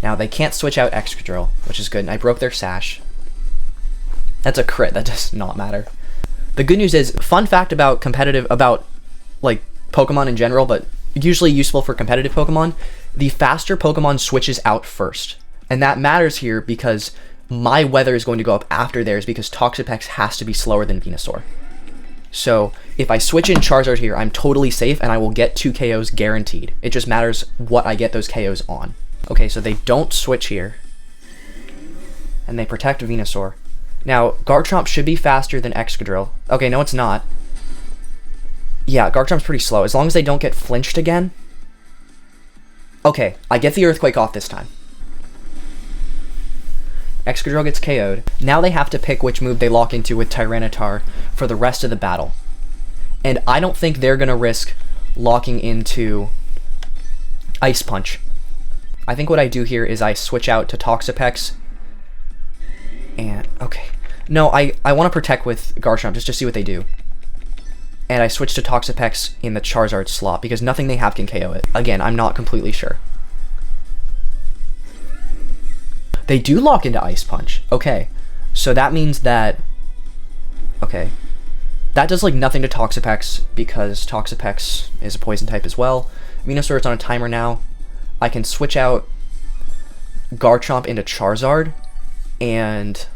Now they can't switch out Excadrill, which is good, and I broke their Sash. That's a crit, that does not matter. The good news is, fun fact about like Pokemon in general, but usually useful for competitive Pokemon, the faster Pokemon switches out first. And that matters here because my weather is going to go up after theirs because Toxapex has to be slower than Venusaur. So if I switch in Charizard here, I'm totally safe and I will get 2 KOs guaranteed. It just matters what I get those KOs on. Okay, so they don't switch here. And they protect Venusaur. Now, Garchomp should be faster than Excadrill. Okay, no it's not. Yeah, Garchomp's pretty slow. As long as they don't get flinched again. Okay, I get the Earthquake off this time. Excadrill gets KO'd. Now they have to pick which move they lock into with Tyranitar for the rest of the battle. And I don't think they're going to risk locking into Ice Punch. I think what I do here is I switch out to Toxapex. And, okay. No, I want to protect with Garchomp just to see what they do. And I switch to Toxapex in the Charizard slot because nothing they have can KO it. Again, I'm not completely sure. They do lock into Ice Punch. Okay. So that means that... Okay. That does like nothing to Toxapex because Toxapex is a poison type as well. Venusaur is on a timer now. I can switch out Garchomp into Charizard and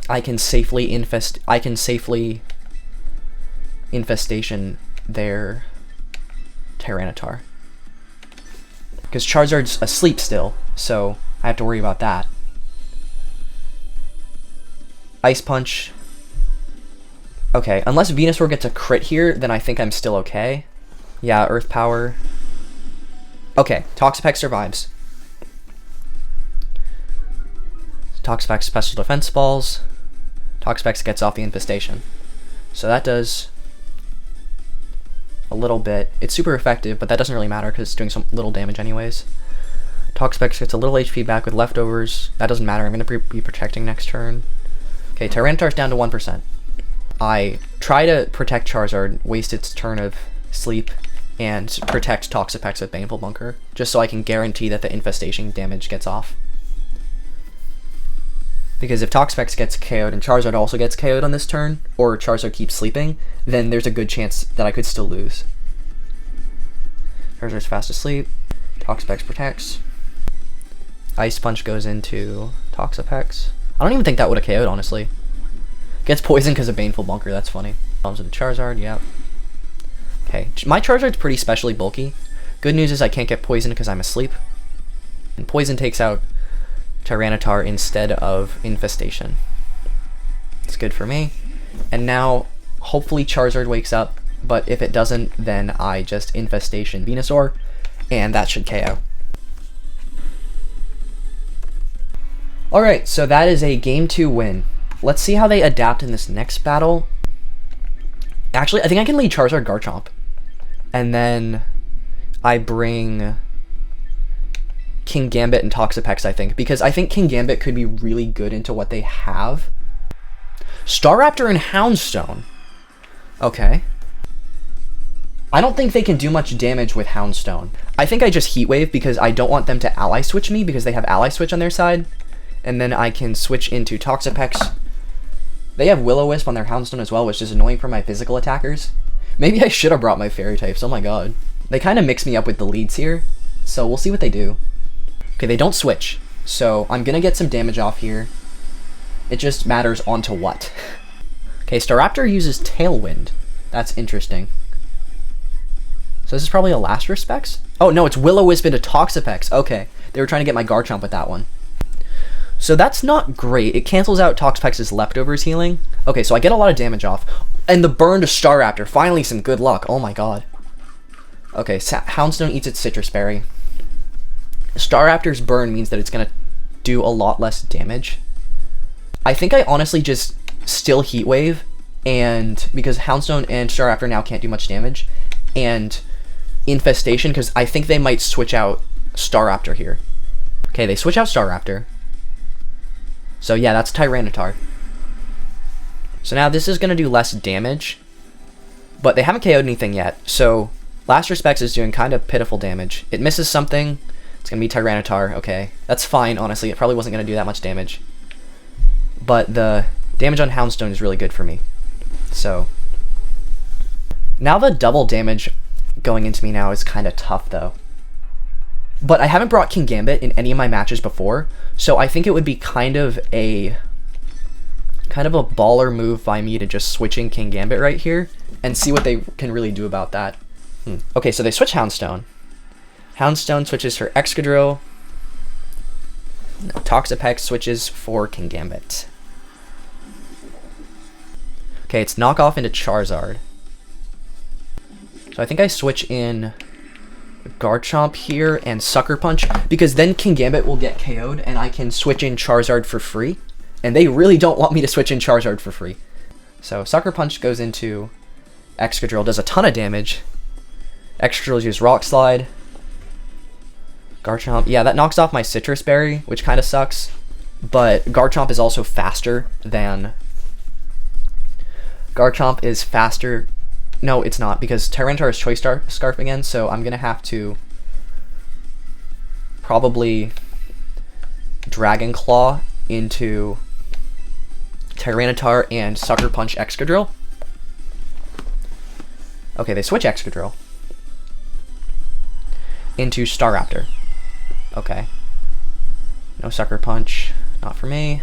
I can safely infestation their Tyranitar. Because Charizard's asleep still, so I have to worry about that. Ice Punch. Okay, unless Venusaur gets a crit here, then I think I'm still okay. Yeah, Earth Power. Okay, Toxapex survives. Toxapex Special Defense Balls. Toxapex gets off the infestation. So that does a little bit. It's super effective, but that doesn't really matter because it's doing some little damage anyways. Toxapex gets a little HP back with leftovers. That doesn't matter. I'm going to be protecting next turn. Okay, Tyranitar's down to 1%. I try to protect Charizard, waste its turn of sleep, and protect Toxapex with Baneful Bunker, just so I can guarantee that the infestation damage gets off. Because if Toxapex gets KO'd and Charizard also gets KO'd on this turn, or Charizard keeps sleeping, then there's a good chance that I could still lose. Charizard's fast asleep. Toxapex protects. Ice Punch goes into Toxapex. I don't even think that would have KO'd, honestly. Gets poisoned because of Baneful Bunker, that's funny. Comes with the Charizard, yep. Okay, my Charizard's pretty specially bulky. Good news is I can't get poisoned because I'm asleep. And poison takes out Tyranitar instead of infestation. It's good for me. And now, hopefully Charizard wakes up, but if it doesn't, then I just infestation Venusaur, and that should KO. Alright, so that is a Game 2 win. Let's see how they adapt in this next battle. Actually, I think I can lead Charizard Garchomp. And then I bring King Gambit and Toxapex, I think, because I think King Gambit could be really good into what they have. Staraptor and Houndstone. Okay. I don't think they can do much damage with Houndstone. I think I just Heat Wave because I don't want them to Ally Switch me because they have Ally Switch on their side. And then I can switch into Toxapex. They have Will-O-Wisp on their Houndstone as well, which is annoying for my physical attackers. Maybe I should have brought my Fairy types, oh my god. They kind of mix me up with the leads here, so we'll see what they do. Okay, they don't switch, so I'm gonna get some damage off here. It just matters onto what. Okay, Staraptor uses Tailwind. That's interesting. So this is probably a Last Respects? Oh no, it's Will-O-Wisp into Toxapex. Okay, they were trying to get my Garchomp with that one. So that's not great. It cancels out Toxapex's leftovers healing. Okay, so I get a lot of damage off. And the burn to Staraptor. Finally some good luck. Oh my god. Okay, Houndstone eats its Citrus Berry. Staraptor's burn means that it's going to do a lot less damage. I think I honestly just still Heat Wave, and because Houndstone and Staraptor now can't do much damage, and Infestation, because I think they might switch out Staraptor here. Okay, they switch out Staraptor. So yeah, that's Tyranitar. So now this is going to do less damage, but they haven't KO'd anything yet, so Last Respects is doing kind of pitiful damage. It misses something, It's gonna be Tyranitar, okay. That's fine, honestly. It probably wasn't gonna do that much damage. But the damage on Houndstone is really good for me. So, now the double damage going into me now is kind of tough, though. But I haven't brought Kingambit in any of my matches before, so I think it would be kind of a baller move by me to just switch in Kingambit right here and see what they can really do about that. Okay, so they switch Houndstone. Houndstone switches for Excadrill. No, Toxapex switches for Kingambit. Okay, it's knockoff into Charizard. So I think I switch in Garchomp here and Sucker Punch, because then Kingambit will get KO'd and I can switch in Charizard for free. And they really don't want me to switch in Charizard for free. So Sucker Punch goes into Excadrill, does a ton of damage. Excadrill uses Rock Slide. Garchomp, yeah, that knocks off my Citrus Berry, which kind of sucks. But Garchomp is also faster than... Garchomp is faster... No, it's not, because Tyranitar is Choice Scarf again, so I'm going to have to probably Dragon Claw into Tyranitar and Sucker Punch Excadrill. Okay, they switch Excadrill into Staraptor. Okay. No Sucker Punch. Not for me.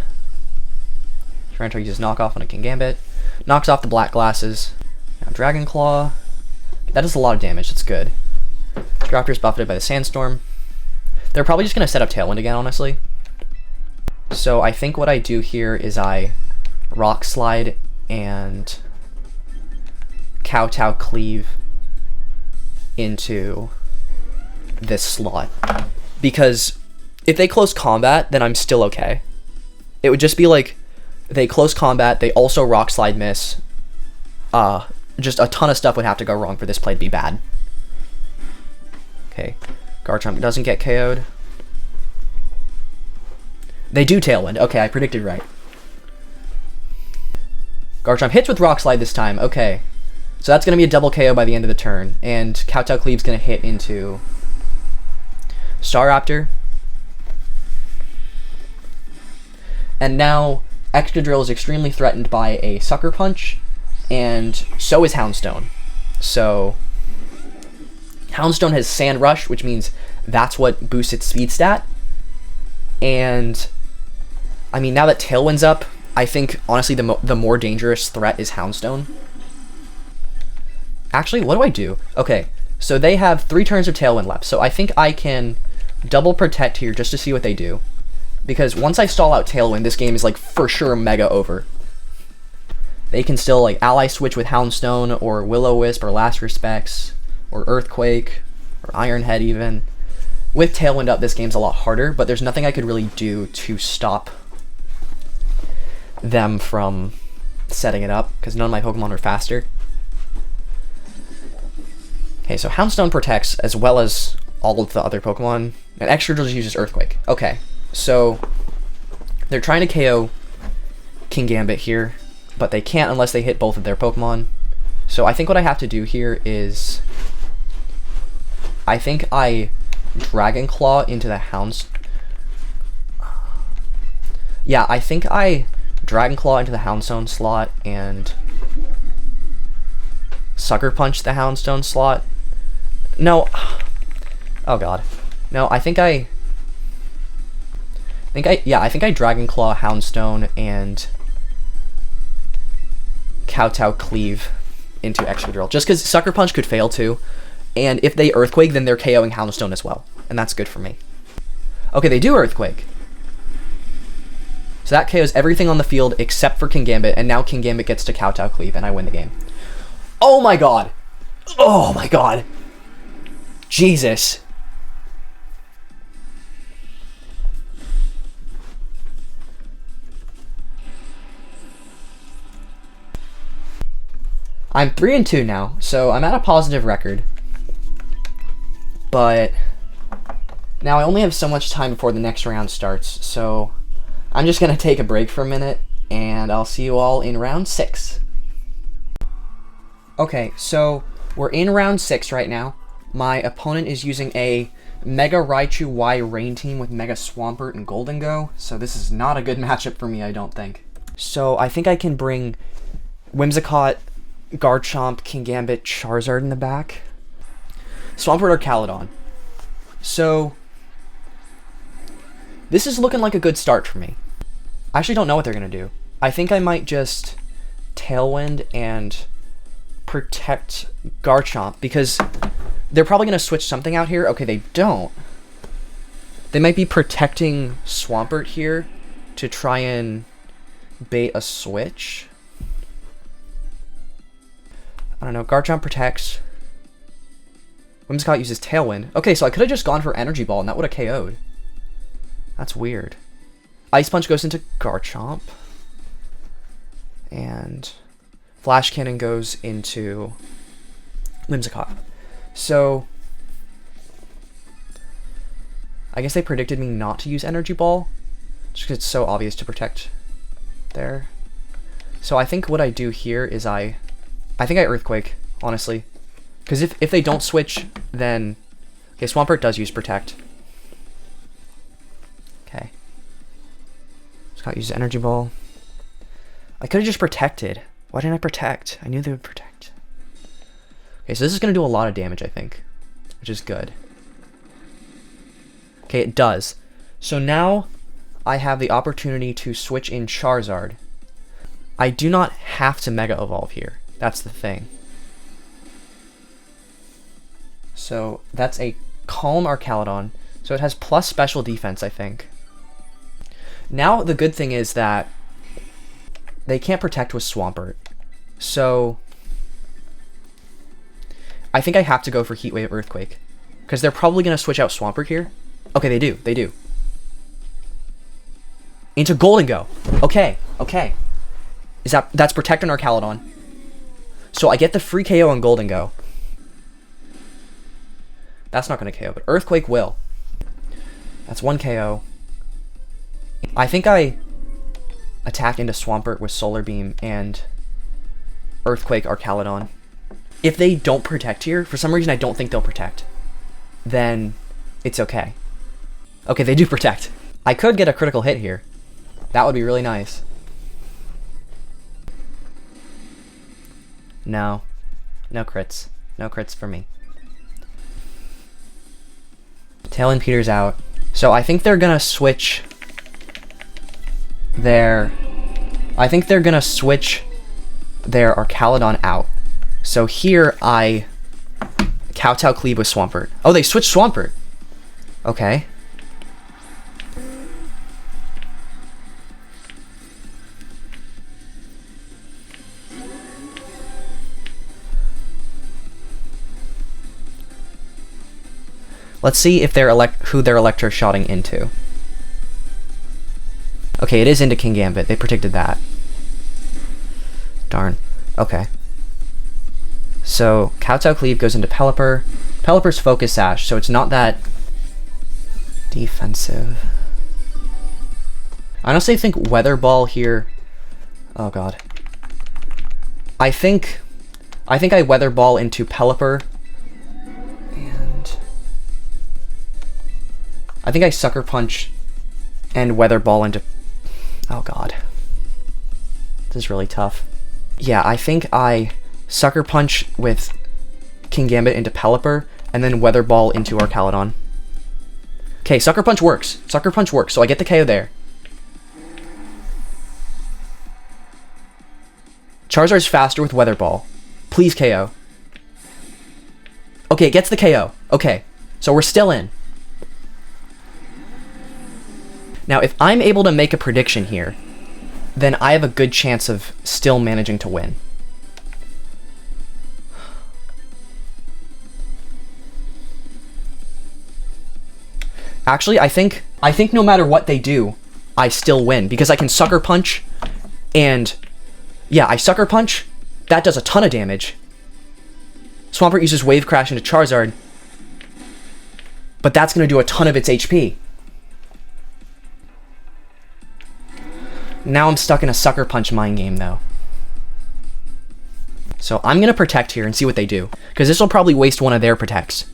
Tyranitar uses Knockoff on a Kingambit. Knocks off the Black Glasses. Now Dragon Claw. That does a lot of damage. That's good. Staraptor's buffeted by the Sandstorm. They're probably just going to set up Tailwind again, honestly. So I think what I do here is I Rock Slide and Kowtow Cleave into this slot. Because if they close combat, then I'm still okay. It would just be like, they close combat, they also Rock Slide miss. Just a ton of stuff would have to go wrong for this play to be bad. Okay, Garchomp doesn't get KO'd. They do Tailwind. Okay, I predicted right. Garchomp hits with Rock Slide this time. Okay, so that's going to be a double KO by the end of the turn. And Kowtow Cleave's going to hit into Staraptor. And now Excadrill is extremely threatened by a Sucker Punch, and so is Houndstone. So Houndstone has Sand Rush, which means that's what boosts its speed stat. And I mean, now that Tailwind's up, I think honestly the more dangerous threat is Houndstone. Actually, what do I do? Okay, so they have 3 turns of Tailwind left, so I think I can double protect here just to see what they do. Because once I stall out Tailwind, this game is like for sure mega over. They can still like ally switch with Houndstone or Will-O-Wisp or Last Respects or Earthquake or Iron Head even. With Tailwind up, this game's a lot harder, but there's nothing I could really do to stop them from setting it up, because none of my Pokemon are faster. Okay, so Houndstone protects as well as all of the other Pokemon, and Excadrill just uses Earthquake. Okay, so they're trying to KO Kingambit here, but they can't unless they hit both of their Pokemon. So I think what I have to do here is I think I Dragon Claw into the Yeah, I think I Dragon Claw into the Houndstone slot and Sucker Punch the Houndstone slot. No. Oh god. No, I think I Dragon Claw, Houndstone, and Kowtow Cleave into Excadrill. Just because Sucker Punch could fail too. And if they Earthquake, then they're KOing Houndstone as well. And that's good for me. Okay, they do Earthquake. So that KOs everything on the field except for Kingambit, and now Kingambit gets to Kowtow Cleave, and I win the game. Oh my god! Oh my god! Jesus! I'm 3-2 now, so I'm at a positive record. But now I only have so much time before the next round starts, so I'm just going to take a break for a minute, and I'll see you all in round 6. Okay, so we're in round 6 right now. My opponent is using a Mega Raichu Y Rain Team with Mega Swampert and Goldengo, so this is not a good matchup for me, I don't think. So I think I can bring Whimsicott, Garchomp, Kingambit, Charizard in the back. Swampert or Caledon. So this is looking like a good start for me. I actually don't know what they're going to do. I think I might just Tailwind and protect Garchomp because they're probably going to switch something out here. Okay, they don't. They might be protecting Swampert here to try and bait a switch. I don't know. Garchomp protects. Whimsicott uses Tailwind. Okay, so I could have just gone for Energy Ball and that would have KO'd. That's weird. Ice Punch goes into Garchomp. And Flash Cannon goes into Whimsicott. So I guess they predicted me not to use Energy Ball just because it's so obvious to protect there. So I think what I do here is I think I Earthquake, honestly. Because if they don't switch, then... Okay, Swampert does use Protect. Okay. Scott uses Energy Ball. I could have just protected. Why didn't I protect? I knew they would protect. Okay, so this is going to do a lot of damage, I think. Which is good. Okay, it does. So now I have the opportunity to switch in Charizard. I do not have to Mega Evolve here. That's the thing. So that's a Calm Archaludon. So it has plus special defense, I think. Now the good thing is that they can't protect with Swampert. So I think I have to go for Heat Wave Earthquake. Because they're probably going to switch out Swampert here. Okay, they do. They do. Into Goldengo. Okay, okay. That's Protect on Archaludon. So I get the free KO on Goldengo. That's not going to KO, but Earthquake will. That's 1 KO. I think I attack into Swampert with Solar Beam and Earthquake Archaludon. If they don't protect here, for some reason I don't think they'll protect, then it's okay. Okay, they do protect. I could get a critical hit here. That would be really nice. No. No crits. No crits for me. Tailwind peters out. So I think they're gonna switch their... I think they're gonna switch their Archaludon out. So here I Kowtow Cleave with Swampert. Oh, they switched Swampert. Okay. Let's see if they're who they're Electroshotting into. Okay, it is into Kingambit. They predicted that. Darn. Okay. So, Kowtow Cleave goes into Pelipper. Pelipper's Focus Sash, so it's not that defensive. I honestly think Weather Ball here... Oh god. I think I Weather Ball into Pelipper. And I think I Sucker Punch and Weather Ball into... Oh god. This is really tough. Yeah, I think I Sucker Punch with Kingambit into Pelipper, and then Weather Ball into Archaludon. Okay, Sucker Punch works. Sucker Punch works, so I get the KO there. Charizard's faster with Weather Ball. Please KO. Okay, it gets the KO. Okay, so we're still in. Now, if I'm able to make a prediction here, then I have a good chance of still managing to win. Actually, I think no matter what they do, I still win, because I can Sucker Punch, and yeah, I Sucker Punch, that does a ton of damage. Swampert uses Wave Crash into Charizard, but that's going to do a ton of its HP. Now I'm stuck in a Sucker Punch mind game, though. So I'm going to Protect here and see what they do, because this will probably waste one of their Protects.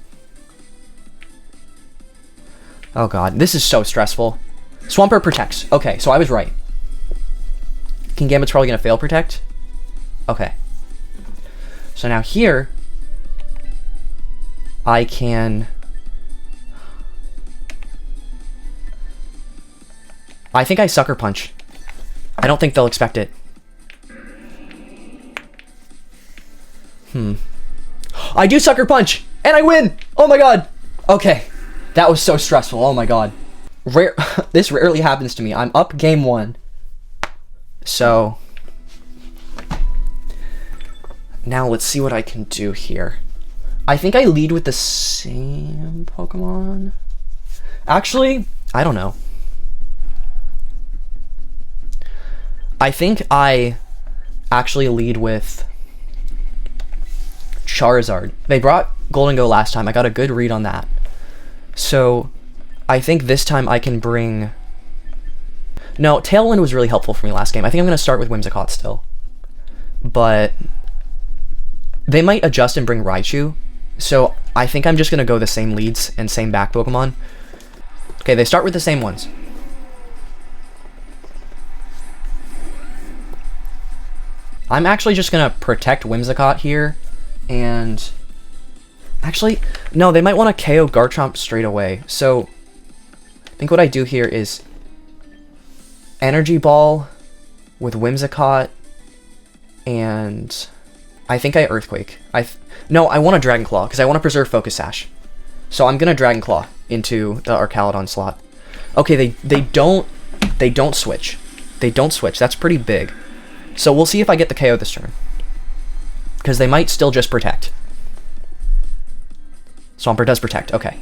Oh god, this is so stressful. Swampert protects. Okay, so I was right. Kingambit's probably gonna fail protect. Okay. So now here, I can... I think I Sucker Punch. I don't think they'll expect it. I do Sucker Punch! And I win! Oh my god! Okay. That was so stressful. Oh my god. This rarely happens to me. I'm up game 1. So... now let's see what I can do here. I think I lead with the same Pokemon. Actually, I don't know. I think I actually lead with Charizard. They brought Golden Go last time. I got a good read on that. So I think this time I can bring... No, Tailwind was really helpful for me last game. I think I'm going to start with Whimsicott still. But they might adjust and bring Raichu. So I think I'm just going to go the same leads and same back Pokemon. Okay, they start with the same ones. I'm actually just going to protect Whimsicott here, and... actually, no, they might want to KO Garchomp straight away. So, I think what I do here is Energy Ball with Whimsicott, and I think I Earthquake. No, I want a Dragon Claw, because I want to preserve Focus Sash. So I'm going to Dragon Claw into the Archaludon slot. Okay, they don't switch. They don't switch. That's pretty big. So we'll see if I get the KO this turn. Because they might still just protect. Swampert does protect, okay.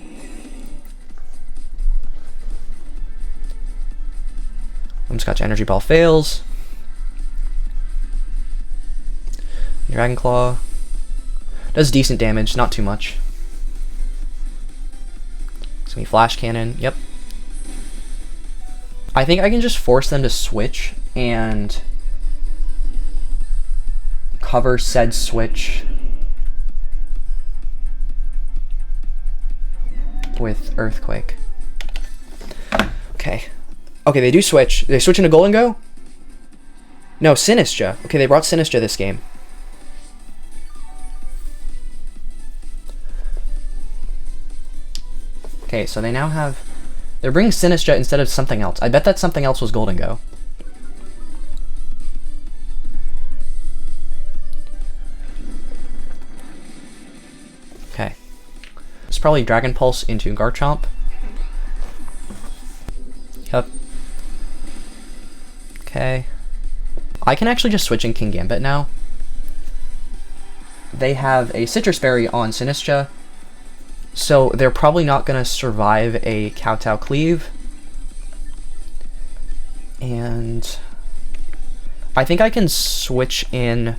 Whimsicott Energy Ball fails. Dragon Claw. Does decent damage, not too much. It's gonna be Flash Cannon, yep. I think I can just force them to switch and cover said switch with Earthquake. Okay. Okay, they do switch. They switch into Golden Go? No, Sinistcha. Okay, they brought Sinistcha this game. Okay, so they now have... they're bringing Sinistcha instead of something else. I bet that something else was Golden Go. Okay. It's probably Dragon Pulse into Garchomp. Yep. Okay. I can actually just switch in Kingambit now. They have a Citrus Berry on Sinistcha, so they're probably not going to survive a Kowtow Cleave. And I think I can switch in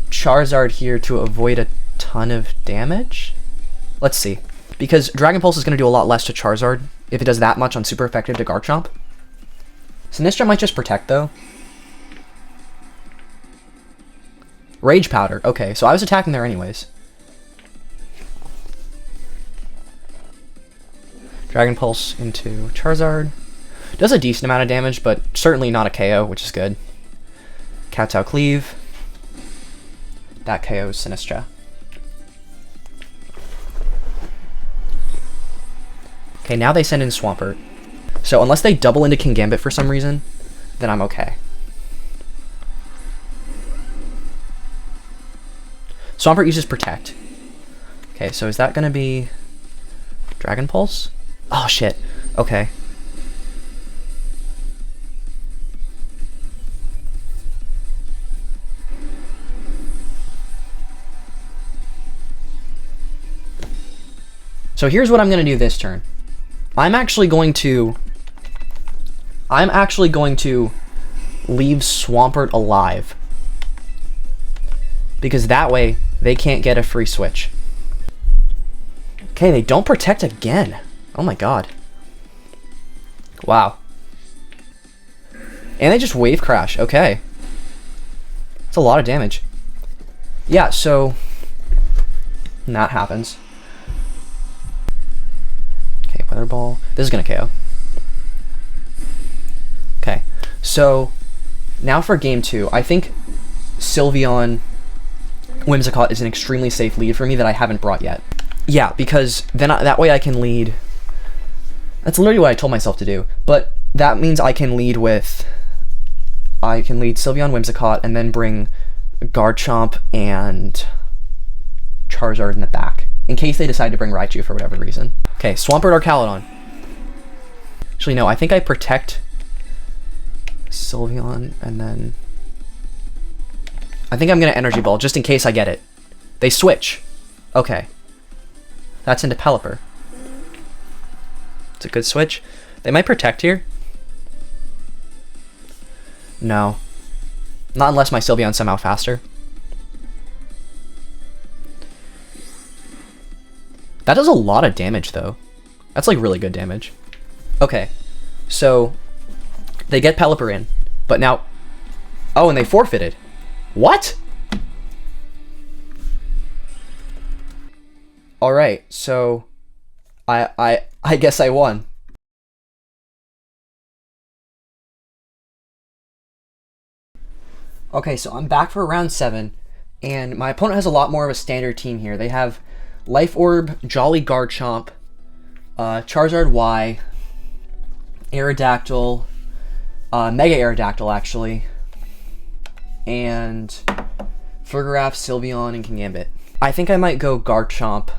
Charizard here to avoid a ton of damage. Let's see. Because Dragon Pulse is going to do a lot less to Charizard if it does that much on super effective to Garchomp. Sinistcha might just protect though. Rage Powder. Okay, so I was attacking there anyways. Dragon Pulse into Charizard. Does a decent amount of damage, but certainly not a KO, which is good. Kowtow Cleave. That KOs Sinistcha. Okay, now they send in Swampert. So unless they double into Kingambit for some reason, then I'm okay. Swampert uses Protect. Okay, so is that going to be Dragon Pulse? Oh, shit. Okay. So here's what I'm going to do this turn. I'm actually going to leave Swampert alive. Because that way, they can't get a free switch. Okay, they don't protect again. Oh my god. Wow. And they just Wave Crash. Okay. That's a lot of damage. Yeah, so... that happens. Okay, Feather Ball. This is gonna KO. Okay, so now for game 2, I think Sylveon Whimsicott is an extremely safe lead for me that I haven't brought yet. Yeah, because then that way I can lead. That's literally what I told myself to do, but that means I can lead Sylveon Whimsicott and then bring Garchomp and Charizard in the back, in case they decide to bring Raichu for whatever reason. Okay, Swampert or Caledon. Actually, no, I think I protect Sylveon, and then I think I'm going to Energy Ball, just in case I get it. They switch. Okay. That's into Pelipper. It's a good switch. They might protect here. No. Not unless my Sylveon's somehow faster. That does a lot of damage, though. That's, like, really good damage. Okay. So, they get Pelipper in. But now... Oh, and they forfeited. What? Alright, so... I guess I won. Okay, so I'm back for round 7, and my opponent has a lot more of a standard team here. They have Life Orb, Jolly Garchomp, Charizard Y, Aerodactyl, Mega Aerodactyl actually, and Farigiraf, Sylveon, and Kingambit. I think I might go Garchomp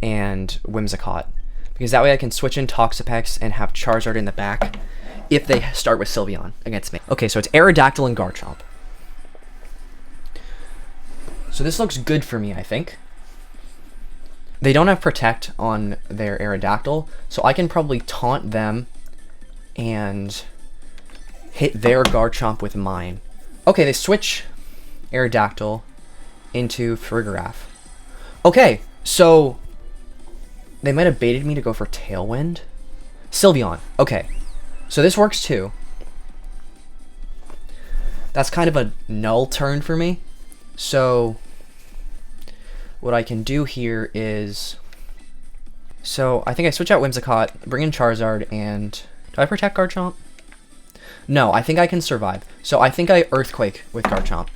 and Whimsicott, because that way I can switch in Toxapex and have Charizard in the back if they start with Sylveon against me. Okay, so it's Aerodactyl and Garchomp. So this looks good for me, I think. They don't have Protect on their Aerodactyl, so I can probably taunt them and hit their Garchomp with mine. Okay, they switch Aerodactyl into Farigiraf. Okay, so they might have baited me to go for Tailwind. Sylveon. Okay, so this works too. That's kind of a null turn for me. So what I can do here is, so I think I switch out Whimsicott, bring in Charizard, and do I protect Garchomp? No, I think I can survive. So I think I Earthquake with Garchomp.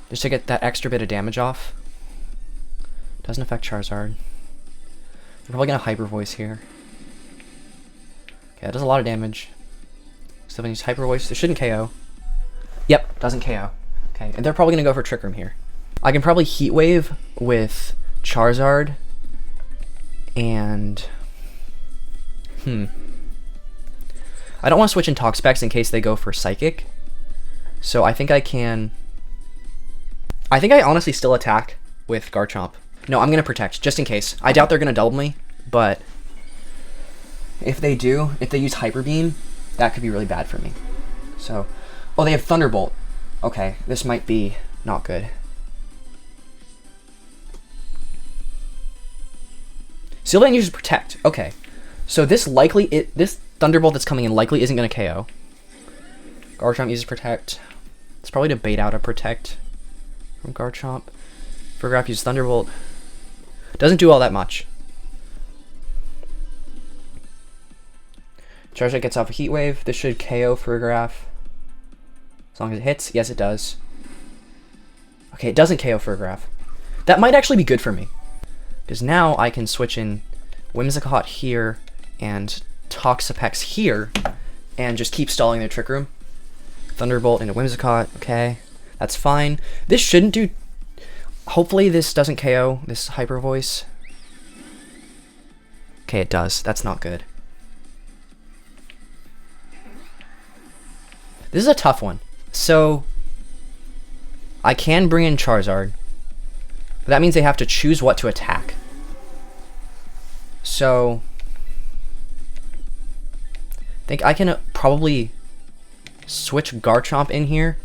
Just to get that extra bit of damage off. Doesn't affect Charizard. They're probably gonna Hyper Voice here. Okay, that does a lot of damage. So if I use Hyper Voice, it shouldn't KO. Yep, doesn't KO. Okay, and they're probably gonna go for Trick Room here. I can probably Heat Wave with Charizard and I don't want to switch in Toxapex in case they go for Psychic. So I think I can. I think I honestly still attack with Garchomp. No, I'm gonna Protect just in case. I doubt they're gonna double me, but if they do, if they use Hyper Beam, that could be really bad for me. So, oh, they have Thunderbolt. Okay, this might be not good. Sylveon uses Protect. Okay, so this this Thunderbolt that's coming in likely isn't going to KO. Garchomp uses Protect. It's probably to bait out a Protect from Garchomp. Farigiraf uses Thunderbolt. Doesn't do all that much. Charizard gets off a Heat Wave. This should KO Farigiraf. As long as it hits. Yes, it does. Okay, it doesn't KO Farigiraf. That might actually be good for me, because now I can switch in Whimsicott here and Toxapex here and just keep stalling their Trick Room. Thunderbolt into Whimsicott. Okay, that's fine. This shouldn't do... Hopefully this doesn't KO this Hyper Voice. Okay, it does. That's not good. This is a tough one. So I can bring in Charizard, but that means they have to choose what to attack. So I think I can probably switch Garchomp in here.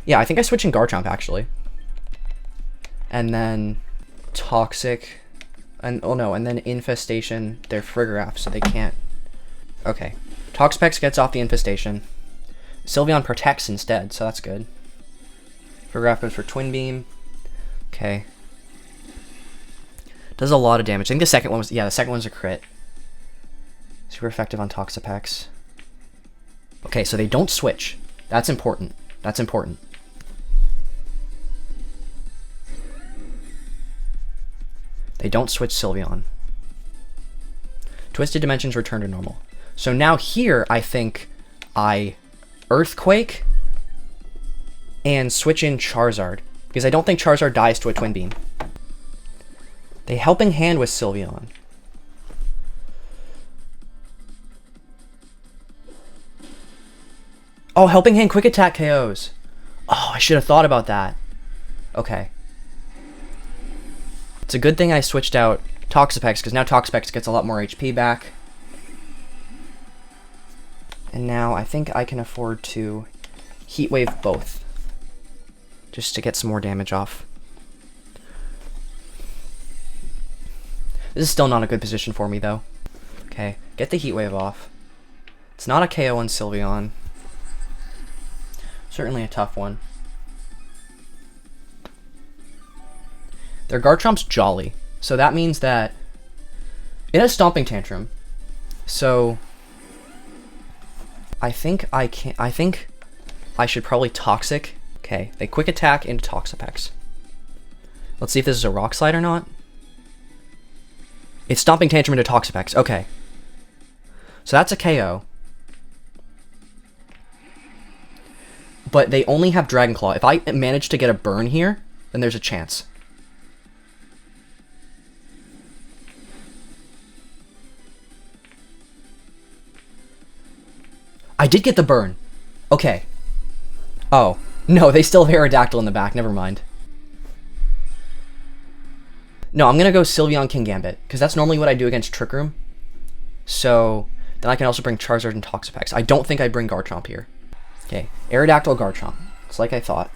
Yeah, I think I switch in Garchomp actually. And then Toxic, and oh no, and then Infestation, they're Farigiraf, so they can't. Okay. Toxapex gets off the Infestation. Sylveon protects instead, so that's good. Farigiraf goes for Twin Beam. Okay. Does a lot of damage. I think the second one was, yeah, the second one's a crit. Super effective on Toxapex. Okay, so they don't switch. That's important. That's important. They don't switch Sylveon. Twisted Dimensions return to normal. So now here, I think I Earthquake and switch in Charizard, because I don't think Charizard dies to a Twin Beam. They Helping Hand with Sylveon. Oh, Helping Hand Quick Attack KOs. Oh, I should have thought about that. Okay. It's a good thing I switched out Toxapex, because now Toxapex gets a lot more HP back. And now I think I can afford to Heat Wave both, just to get some more damage off. This is still not a good position for me, though. Okay, get the Heat Wave off. It's not a KO on Sylveon. Certainly a tough one. Their Garchomp's Jolly, so that means that it has Stomping Tantrum. So I think I should probably Toxic. Okay, they Quick Attack into Toxapex. Let's see if this is a Rock Slide or not. It's Stomping Tantrum into Toxapex. Okay. So that's a KO. But they only have Dragon Claw. If I manage to get a burn here, then there's a chance. I did get the burn. Okay. Oh. No, they still have Aerodactyl in the back. Never mind. No, I'm going to go Sylveon King Gambit, because that's normally what I do against Trick Room. So then I can also bring Charizard and Toxapex. I don't think I bring Garchomp here. Okay, Aerodactyl Garchomp. It's like I thought.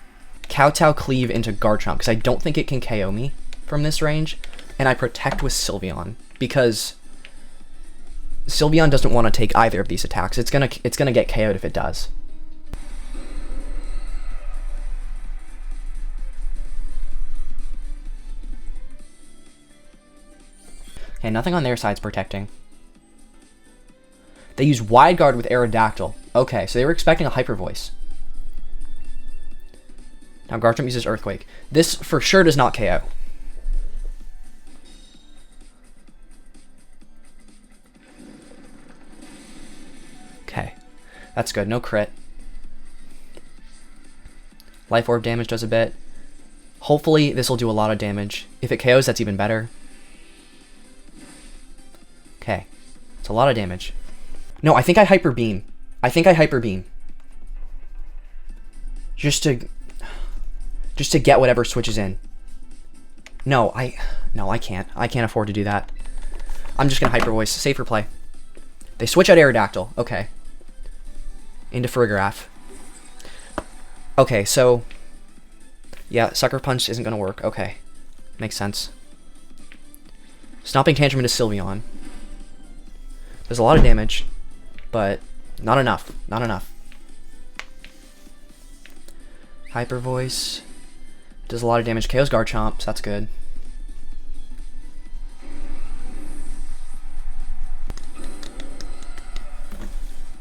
Kowtow Cleave into Garchomp, because I don't think it can KO me from this range. And I Protect with Sylveon, because Sylveon doesn't want to take either of these attacks. It's gonna get KO'd if it does. Okay, nothing on their side's protecting. They use Wide Guard with Aerodactyl. Okay, so they were expecting a Hyper Voice. Now Garchomp uses Earthquake. This for sure does not KO. Okay, that's good. No crit. Life Orb damage does a bit. Hopefully this will do a lot of damage. If it KOs, that's even better. Okay, it's a lot of damage. No, I think I Hyper Beam. I think I Hyper Beam. Just to get whatever switches in. No, I can't. I can't afford to do that. I'm just gonna Hyper Voice. Safer play. They switch out Aerodactyl. Okay. Into Farigiraf. Okay, so yeah, Sucker Punch isn't gonna work. Okay. Makes sense. Stomping Tantrum into Sylveon. There's a lot of damage, but not enough. Not enough. Hyper Voice does a lot of damage. KO's Garchomp, so that's good.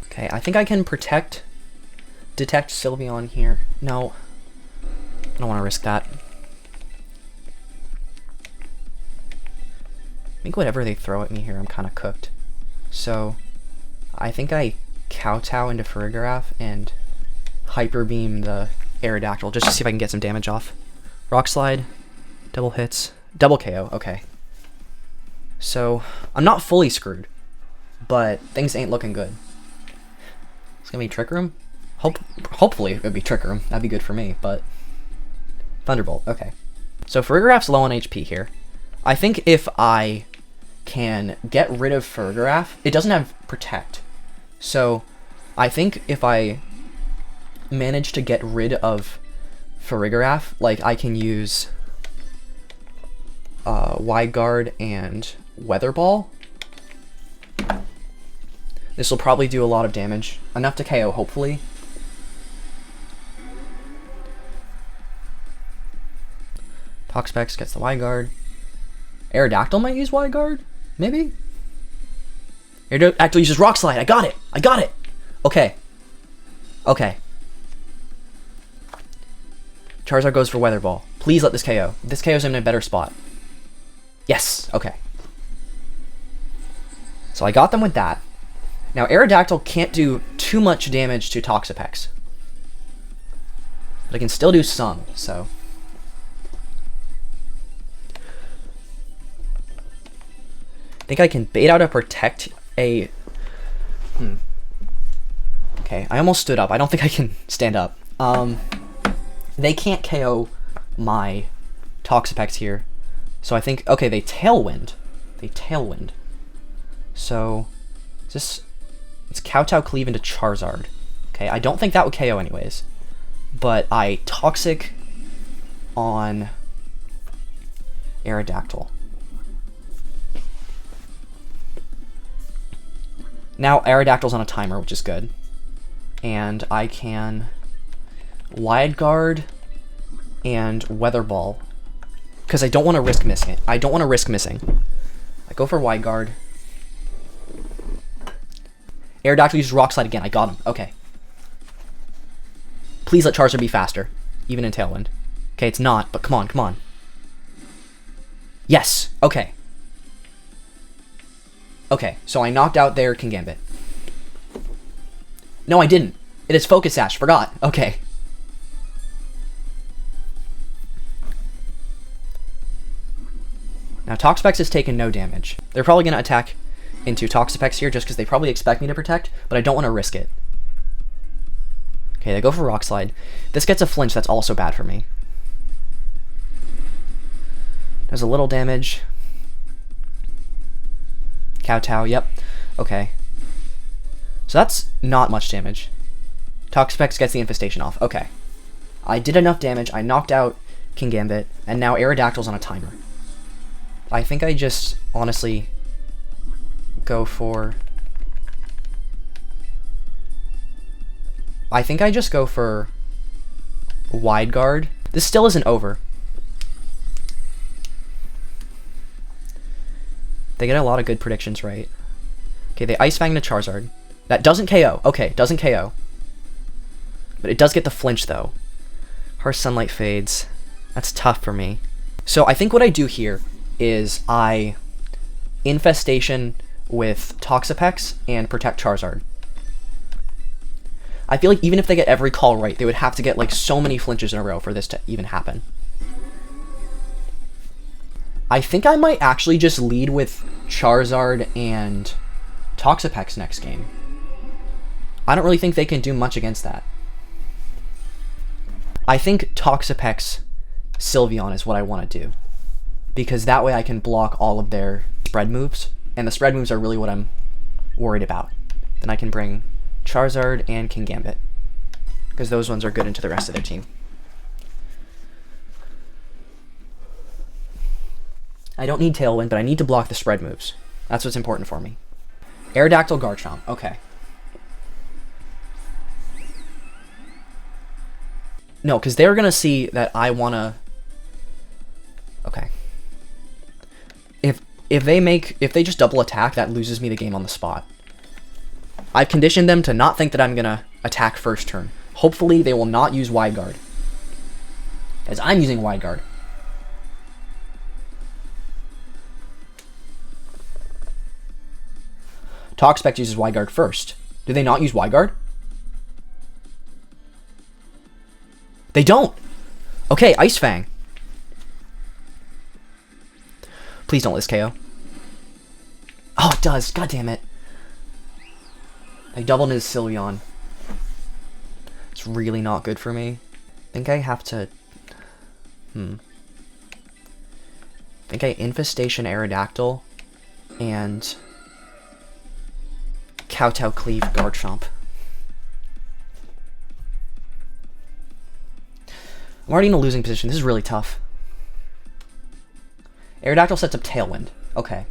Okay, I think I can detect Sylveon here. No, I don't want to risk that. I think whatever they throw at me here, I'm kind of cooked. So I think I Kowtow into Farigiraf and Hyper Beam the Aerodactyl just to see if I can get some damage off. Rock Slide, double hits, double KO, okay. So I'm not fully screwed, but things ain't looking good. It's gonna be Trick Room? Hopefully it would be Trick Room, that'd be good for me, but Thunderbolt, okay. So Farigiraf's low on HP here. I think if I can get rid of Farigiraf, it doesn't have Protect. So I think if I manage to get rid of Farigiraf, like I can use Wide Guard and Weather Ball. This will probably do a lot of damage. Enough to KO, hopefully. Toxapex gets the Y guard. Aerodactyl might use Y guard? Maybe? Aerodactyl uses Rock Slide. I got it! I got it! Okay. Okay. Charizard goes for Weather Ball. Please let this KO. This KO's in a better spot. Yes! Okay. So I got them with that. Now Aerodactyl can't do too much damage to Toxapex. But I can still do some, so... I think I can bait out a Protect a... Okay, I almost stood up. I don't think I can stand up. They can't KO my Toxapex here. So I think... Okay, they Tailwind. They Tailwind. So... Is this... It's Kowtow Cleave into Charizard. Okay, I don't think that would KO anyways. But I Toxic on Aerodactyl. Now Aerodactyl's on a timer, which is good. And I can Wide Guard and Weather Ball. Because I don't want to risk missing it. I don't want to risk missing. I go for Wide Guard. Aerodactyl uses Rock Slide again. I got him. Okay. Please let Charizard be faster. Even in Tailwind. Okay, it's not, but come on, come on. Yes! Okay. Okay, so I knocked out their Kingambit. No, I didn't. It is Focus Sash. Forgot. Okay. Now, Toxapex has taken no damage. They're probably going to attack into Toxapex here just because they probably expect me to protect, but I don't want to risk it. Okay, they go for Rock Slide. This gets a flinch, that's also bad for me. Does a little damage. Kowtow, yep. Okay. So that's not much damage. Toxapex gets the Infestation off. Okay. I did enough damage, I knocked out Kingambit, and now Aerodactyl's on a timer. I think I just, honestly, go for... I think I just go for Wide Guard. This still isn't over. They get a lot of good predictions right. Okay, they Ice Fang to Charizard. That doesn't KO. Okay, doesn't KO. But it does get the flinch, though. Harsh Sunlight fades. That's tough for me. So I think what I do here is I Infestation with Toxapex and protect Charizard. I feel like even if they get every call right, they would have to get like so many flinches in a row for this to even happen. I think I might actually just lead with Charizard and Toxapex next game. I don't really think they can do much against that. I think Toxapex Sylveon is what I want to do. Because that way I can block all of their spread moves. And the spread moves are really what I'm worried about. Then I can bring Charizard and Kingambit. Because those ones are good into the rest of their team. I don't need Tailwind, but I need to block the spread moves. That's what's important for me. Aerodactyl Garchomp. Okay. No, because they're going to see that I want to... Okay. If they just double attack, that loses me the game on the spot. I've conditioned them to not think that I'm going to attack first turn. Hopefully they will not use Wide Guard. As I'm using Wide Guard. Toxapex uses Wide Guard first. Do they not use Wide Guard? They don't! Okay, Ice Fang. Please don't let this KO. Oh, it does. God damn it. I doubled his Sylveon. It's really not good for me. I think I have to... I think I Infestation Aerodactyl and Kowtow Cleave Garchomp. I'm already in a losing position. This is really tough. Aerodactyl sets up Tailwind. Okay.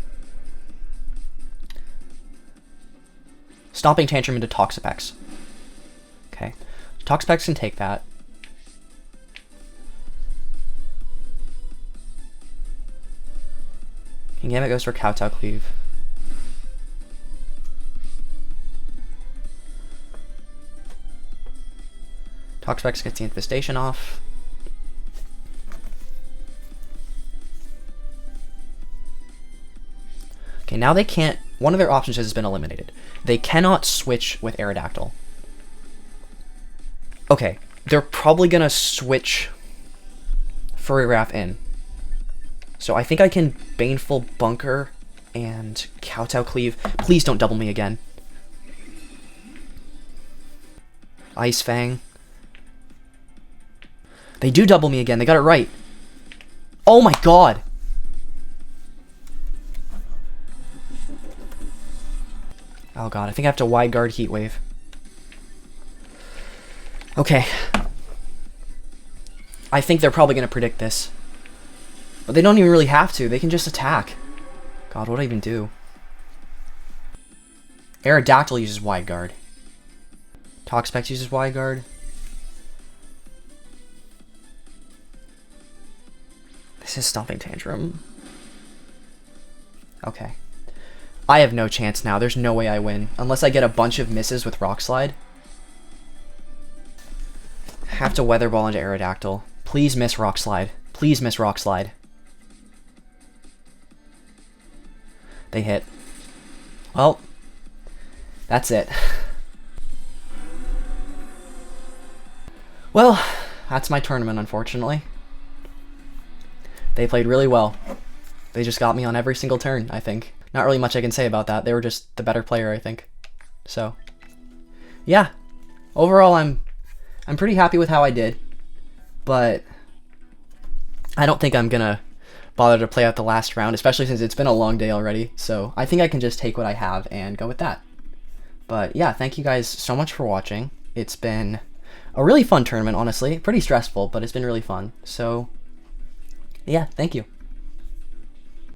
Stomping Tantrum into Toxapex. Okay. Toxapex can take that. Gambit goes for Kowtow Cleave. Toxapex gets the Infestation off. Okay, now they can't... One of their options has been eliminated. They cannot switch with Aerodactyl. Okay, they're probably going to switch Furry in. So I think I can Baneful Bunker and Kowtow Cleave. Please don't double me again. Ice Fang. They do double me again. They got it right. Oh my god! Oh god, I think I have to Wide Guard Heat Wave. Okay. I think they're probably going to predict this. But they don't even really have to. They can just attack. God, what do I even do? Aerodactyl uses Wide Guard. Toxapex uses Wide Guard. This is Stomping Tantrum. Okay. I have no chance now. There's no way I win. Unless I get a bunch of misses with Rock Slide. Have to Weather Ball into Aerodactyl. Please miss Rock Slide. Please miss Rock Slide. They hit. Well, that's it. Well, that's my tournament, unfortunately. They played really well. They just got me on every single turn, I think. Not really much I can say about that. They were just the better player, I think. So, yeah. Overall, I'm pretty happy with how I did. But I don't think I'm gonna bother to play out the last round, especially since it's been a long day already. So I think I can just take what I have and go with that. But yeah, thank you guys so much for watching. It's been a really fun tournament, honestly. Pretty stressful, but it's been really fun. So yeah, thank you.